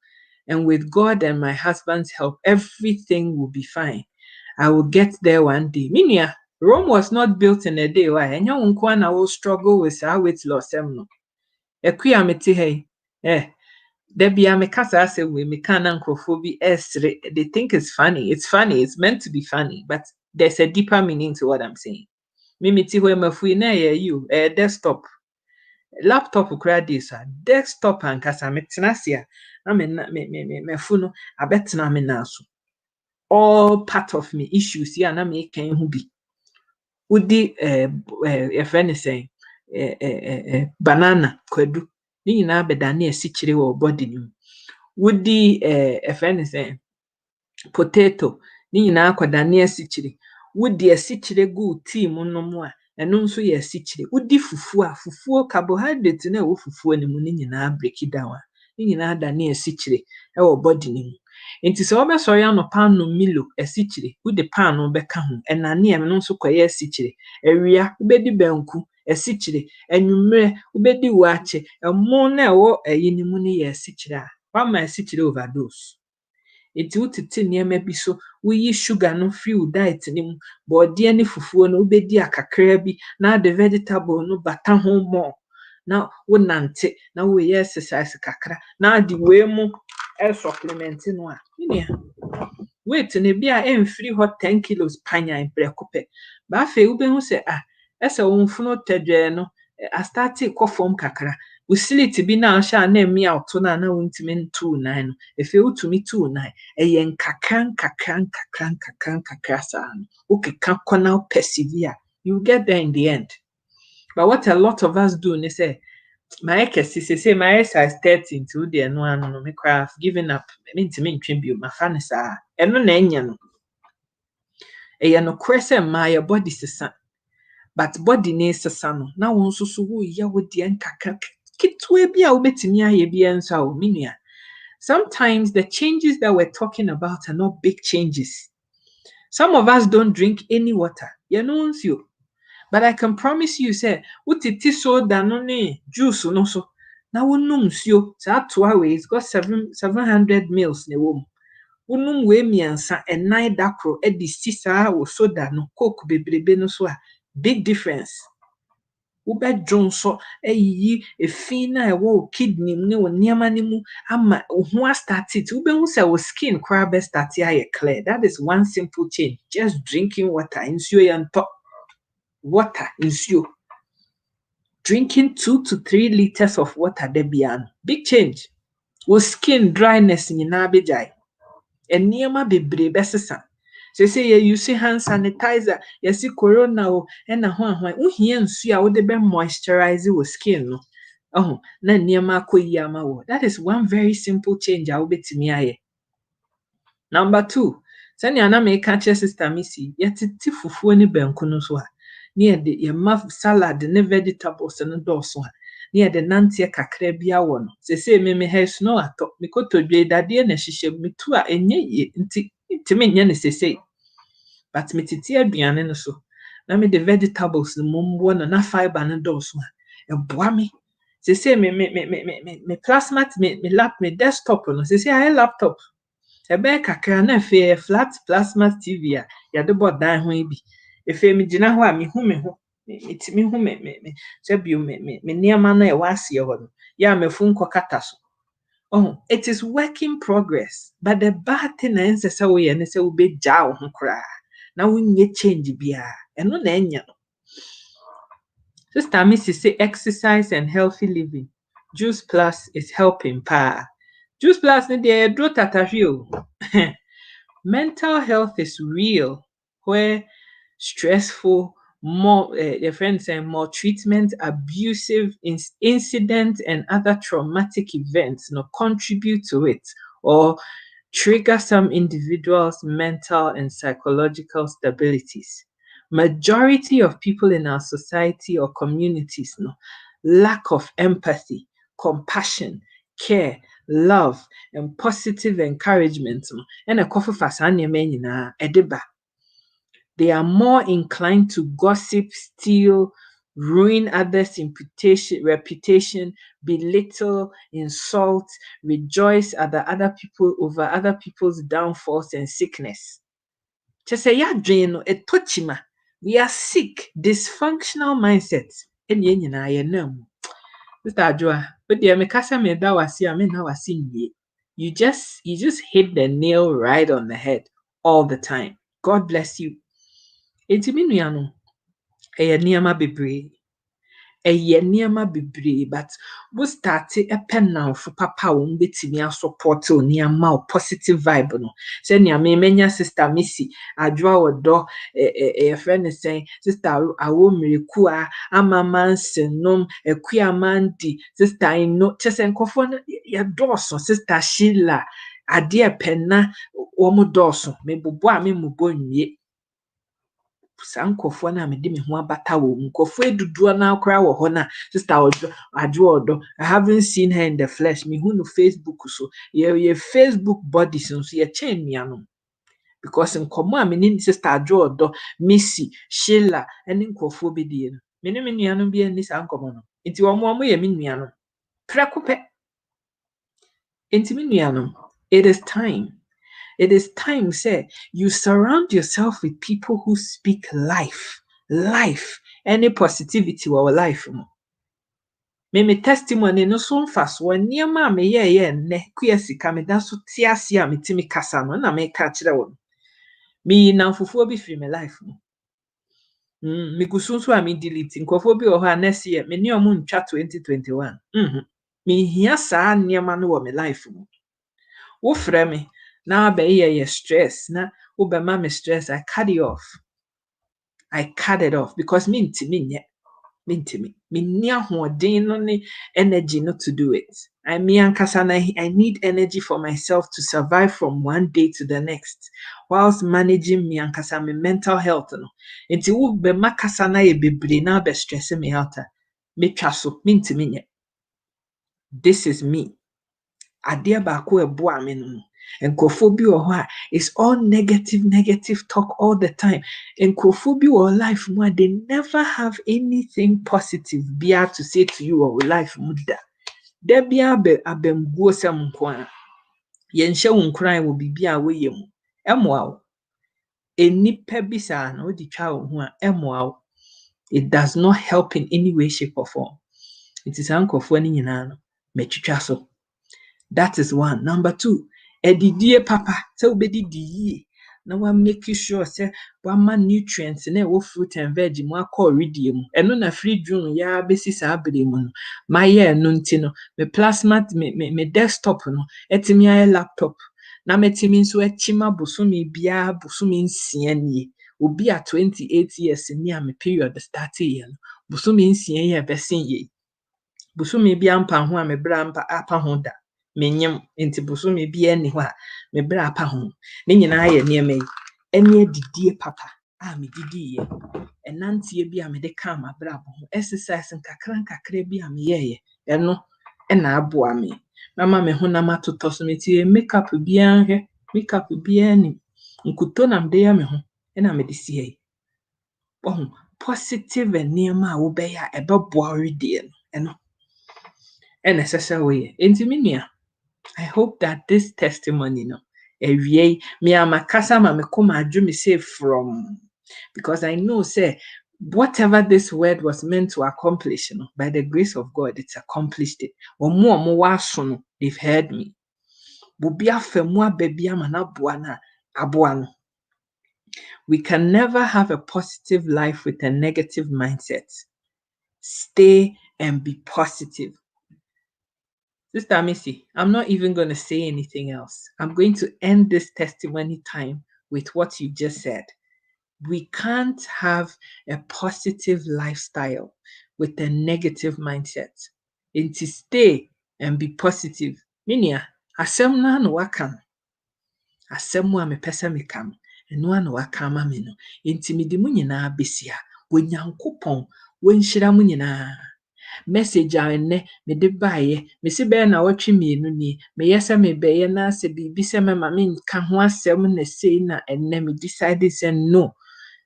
And with God and my husband's help, everything will be fine. I will get there one day. Minia, Rome was not built in a day. Why? And you will struggle with our weight loss. No. Ekuya meti hey. Debi amekasa say we mekana nkrofobi esre. They think it's funny. It's funny. It's meant to be funny, but there's a deeper meaning to what I'm saying. Mimiti we mafui na you desktop. Laptop kura this desktop ankasa metena ase a na me phone abetena me na so. All part of me issues here na me kan hu bi. Udi a friend is saying banana kwadu ni nyina beda na esi kire wo body ni. Udi a friend is saying potato ni nyina akwada na esi kire. Udi esi kire gu tea mu no mu a eno nso ye esi kire. Udi fufuo carbohydrate na wo fufuo ni mu ni nyina break it down. Ni nyina da na esi kire e wo body ni mu. Enti se obesori anopa no milo esichire wo de pan no beka ho enane em no nso kwaye esichire ewia ubedi banku esichire enwumre ubedi wache emo na ewo eyini mu ne ye esichire a wa ma esichire overdose. Enti utiti niema bi so wuyi sugar no free wo diet ni mu body ani fufuo no ubedi akakra bi na the vegetable no bata ho mo na wo nante na wo ye exercise kakra na the way mu supplement no a nia weight ne bia free hot 10 kilos panya imprekope ba fe ube hu se ese wo mfuno tedwe no a start kofom kakra wo siliti bi na sha na emi auto na wontimi 29 no efe utumi 29 eye nkakran sa no ukeka kona persevere you get there in the end. But what a lot of us do, they say, my say my size 13 to the no me craft giving up. Mean to me tribute my fancy and no nanya no cresse my body sesa but body needs sesa now one so ya with the nkaka kitwe bia ubetimi aye bia nso a minua. Sometimes the changes that we're talking about are not big changes. Some of us don't drink any water. You know you. But I can promise you, say, utiti soda no ne juice no so. Na wonum nsuo saa toa we it's got 700 mils ne wom. Wonum we miensa enai dakro e di sisa wo soda no coke bebrebe no so a big difference. Ube jonso eyi efi na ewo kidney ne wo niama ne mu ama ho start it. Ube hu say wo skin kra be start aye clear. That is one simple change. Just drinking water nsuo ya nto. Water is you. Drinking 2 to 3 liters of water debian. Big change. With skin dryness in abijai. And niema bebre besesa. Say you see hand sanitizer, you see corona and a one. Uhia nsu a wo de be moisturize your skin no. Oh, na niema ko yama wo. That is one very simple change I will betimi aye. Number 2. Send ya na me catch sister missy. Yetiti fufuo ni benku no so a. Near the yama salad ne vegetables and doso. Near the nantia kakra bia won. Say me has no atop me ko to dwe dade na hihye me tu a enye nti me nya ne say. But me titi aduane no so. Na me the vegetables no mumbo na fiber no doso a. Eboa me. Say me plasma me desktop no. Say I laptop. Ebe kakra na fe flat plasma TV a ya de bodan ho bi. Efe mi gina ho a mi hu me ho etimi hu me sebio me niama na e wase ho no ya mefu nko kata so. Oh, it is work in progress, but the bad thing is say we ne say we be ja ho kra na we nye change bia eno na enya no. Sister Missy say exercise and healthy living. Juice Plus is helping pa. Juice Plus ne dey draw tatahwe o. Mental health is real where stressful, more maltreatment, abusive incidents, and other traumatic events contribute to it or trigger some individuals' mental and psychological stabilities. Majority of people in our society or communities, no, lack of empathy, compassion, care, love, and positive encouragement. No, and a coffee ediba. They are more inclined to gossip, steal, ruin others' reputation, belittle, insult, rejoice at the other people over other people's downfalls and sickness. Just say, yeah, no, we are sick, dysfunctional mindsets. And Mr. Adjoa, but the Amikasa me da wasi a me na wasi nye. You just hit the nail right on the head all the time. God bless you. Enti me nua no, ɛyɛ nneɛma bebree, but wo start ɛpɛ nnamfo papa a wɔn betumi support wo nneɛma o positive vibe no. Sɛnea menya sister Missy Adwoa wɔ dɔ yɛfrɛ no sɛn, sister Awo Mmirikua, Amama Nsenom, Akua Mandi, sister Ino, kyɛ sɛ nkɔfoɔ no yɛdɔɔso, sister Sheila, Adeɛ Pɛna, wɔn dɔɔso, mebobɔ a memmobɔ nwie. Saa nkɔfoɔ no a mede me ho abata wɔ mu, nkɔfoɔ edudoɔ no akora wɔ hɔ na sister Adwoa Ɔdɔ, I haven't seen her in the flesh. Mehu no Facebook so. Yɛ Facebook bodies nso yɛkyɛn nnuanom. Because nkɔmmɔ a mene sister Adwoa Ɔdɔ, Missy, Sheila, ɛne nkɔfoɔ bɛdie no, mene me nuanom bi ani saa nkɔmmɔ no. Nti wɔn yɛ me nuanom. Prɛko pɛ. Nti me nuanom, it is time. It is time, say, you surround yourself with people who speak life, any positivity or life. Me testimony no so mfaso nneɛma a meyɛɛ nnɛ kuya sika meda so te ase a metimi kasa no na meka kyerɛ wɔn. Me namfofoɔ bi firi me life mu. Me gusu nso a me delete nkɔfoɔ bi wɔ hɔ a next year me ne ɔmo ntwa 2021. Me hia saa nneɛma no wɔ me life mu. Wo frɛ me na abɛyɛ stress na wo bɛma me stress, I cut it off because me ntimi minni ahoɔden no ne energy no to do it. I need energy for myself to survive from one day to the next whilst managing me ankasa me mental health no. Nti wo bɛma kasa na yɛ bebree na bɛ stress me out a metwa so mintimi nyɛ. This is me. Adeɛ baako ɛboa me no. Nkɔfoɔ bi wɔ hɔ a it's all negative talk all the time. Nkɔfoɔ bi wɔ life mu a they never have anything positive bia to say to you or life mu da. Da bia abɛmguo sɛm nko a yɛnhyɛ wo nkoran wɔ biribi a woyɛ mu. Ɛmmoa wo. Enipa bi saa na wodi twa wo ho a ɛmmoa wo. It does not help in any way, shape or form. It is nkɔfoɔ no nyinaa no metwitwa so. That is one. Number two, edidie papa sɛ wobɛdidi yie na wa make sure sɛ wama nutrients na ɛwɔ fruit and veg mu akɔ already mu. Ɛno na free June ya bɛsi saa bere mu no. Mayɛ ɛno nti no, me plasma me desktop no ɛtumi ayɛ laptop. Na metimi nso ɛkyima bosome bia bosome nsia nie. Obi a 28 years ni a me period started yɛ no. Bosome nsia yɛ bɛsen yɛ. Bosome bia mpa ho a me bra mpa apa ho da. Menyem nti bosome bi ani hɔ a me bra apa ho ne nyinaa yɛ nneɛma yi ɛne adidie papa a me didi yɛ ɛnantie bi a me de ka ma bra ho exercise nkakra bi a me yɛyɛ ɛno ɛna aboa me mama me ho na matotɔ so me tie makeup bi anhwɛ makeup bi ani nkuto na me de ya me ho ɛna me de sie yi positive nneɛma a wo bɛyɛ a ɛbɛboa already ɛno ɛna ɛsɛ wo yɛ enti me nua I hope that this testimony, me amakasa ma me come adwo me say from, because I know say whatever this word was meant to accomplish, by the grace of God, it's accomplished it. Omo waso no, they've heard me. We can never have a positive life with a negative mindset. Stay and be positive. Sister Missy, I'm not even going to say anything else. I'm going to end this testimony time with what you just said. We can't have a positive lifestyle with a negative mindset. And to stay and be positive. Minia, asem na no wakan. Asem wa me pesa me kam. eno ana waka ama me no enti me di mu nyina besia wonyankopon wonhyira mu nyina message a enne me de baaye me se be na wotwe mienu ni me yesa me beye na se bibi se me ma me nka ho asem na sei na enne me decide say no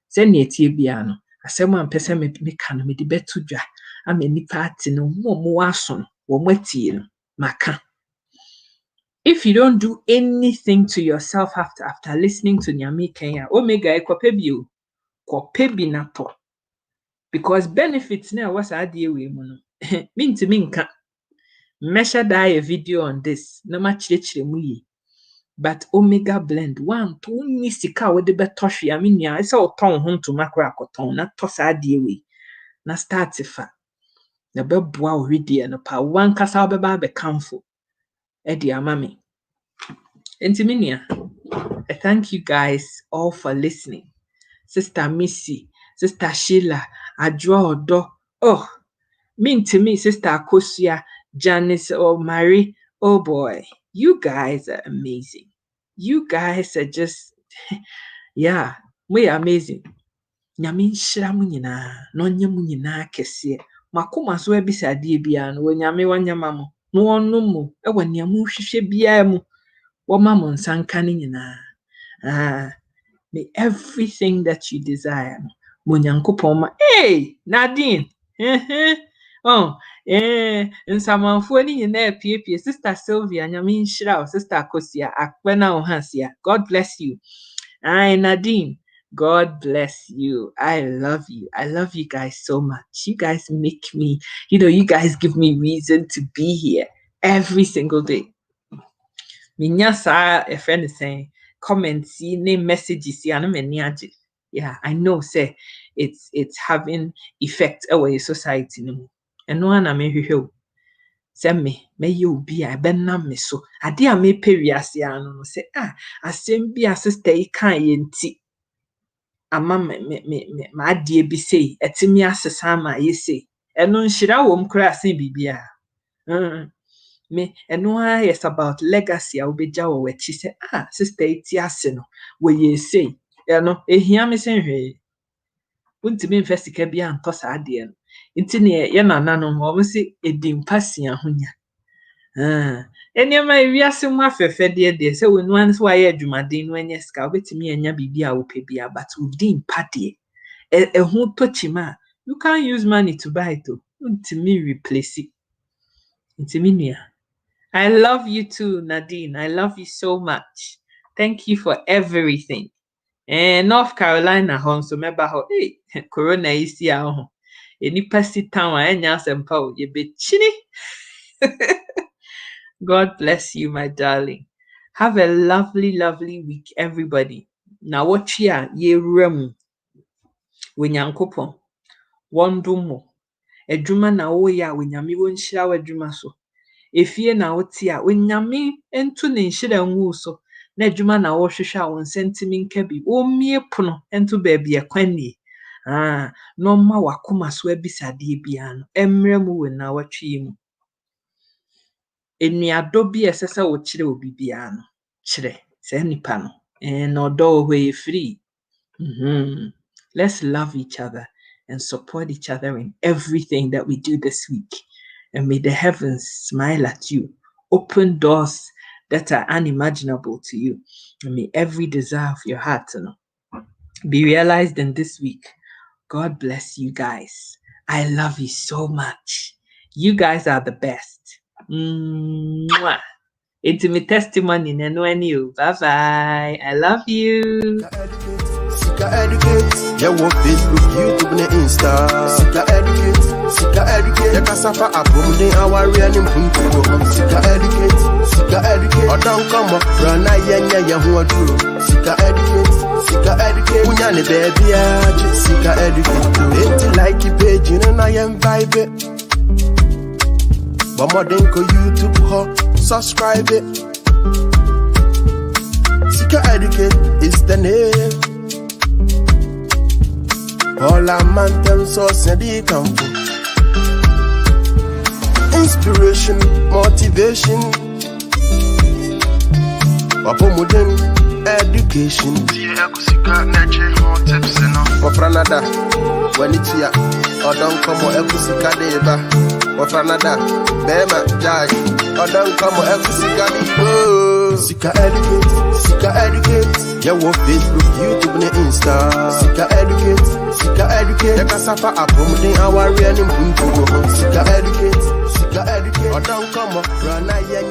se ne etie bia no asem am pese me ka no me de beto dwa ama nipa ate no mo waso no wo matie no maka. If you don't do anything to yourself after listening to Nyame Kenya, Omega ekopebio kopebi na to. Because benefits na was idea we mu no. Minti minka. Measure die video on this. Na ma chire mu yi. But Omega blend 1 to ni sika we de beto hwe amenia. Ese o ton ho ntoma kra akoton na to sa idea we. Na start fa. Na beboa o hwede no pa wan kasa obeba be kamfo. Edi amame. Intiminia, I thank you guys all for listening. Sister Missy, Sister Sheila, Adrodo, oh, mean to me, Sister Akosia, Janice, or Marie, oh boy, you guys are amazing. You guys are just, yeah, we are amazing. Nyame nhyira mu nyina, no nya mu nyina kese. Makoma so ebisa die bia no nyame wanyama mo. No onu mo, e wania mu hwehwe bia mu. Wama mo nsanka ni nyina. May everything that you desire. Mo nyankopon ma. Hey, Nadine. Nsamanfo ni nyina epiepie. Sister Sylvia, nyame nhyira o. Sister Akosia, akpena o hansia. God bless you. Nadine. God bless you. I love you. I love you guys so much. You guys make me, you guys give me reason to be here every single day. Minya sa a friend is saying comments, name messages, yeah, I know say it's having effect away society no. And no one I may hear send me you be I benna me so ade a me periase no say asem bi sister yi kan yenti ama me ma ade bi sei etimi asesa ma ye sei eno nhira wo mkura asen bibia me eno yes about legacy a obeja wo wechi say sister iti ase no we ye sei eno ehia me sen hwe untimi mfesika bia nto sa ade no nti ne ye nananom wo se edimpasia honya eniama ewiase mu afefe de se wonu anse wa ye adwumaden no anya ska obetimi anya bibia wo pe bia but udin pade ehun tochima you can't use money to buy it untimi replace it untimi nia. I love you too, Nadine. I love you so much. Thank you for everything. North Carolina hon so meba ho corona isi a ho eni pasi town enya sempa ye be chini. God bless you, my darling. Have a lovely, lovely week, everybody. Now watch ya ye remu wenyankopon wondumo edwuma na wo ya wenyame wonhyira wadwuma so efie na wote a wenyame entu ne nhyira nwu so na edwuma na wo hwehwe a won sentimi nka bi wo mie pono entu baabi ekwani no ma wakoma so abisade bia no emre mu we na watwe mu enuado bi esesa wo kire obi bia no kire se nipa no na odo ho e free. Let's love each other and support each other in everything that we do this week. And may the heavens smile at you, open doors that are unimaginable to you. And may every desire of your heart be realized in this week. God bless you guys. I love you so much. You guys are the best. Mwah. It's my testimony. Bye bye. I love you. Sika educate, yeah, what Facebook, YouTube, and Insta. Sika educate, yeah, Casafa, Abumne, our real impunto. Sika educate, or don't come up, Rana, yeah, who are true. Sika educate, Unyane, baby, Sika educate. Ain't like a page, I am vibe. But more than YouTube, subscribe it. Sika educate is the name. All our man source and they come from inspiration, motivation, Wapomuden, education. Wafranada, Wanitia, or don't come or Ekusika deba. Wafranada, Bema, Jai, or don't come or Ekusika deba. Sika educate, yeah, what Facebook, YouTube, and Insta. Sika educate, yeah, Casafa, a promoting our real name. Sika educate, or don't come or run, yeah.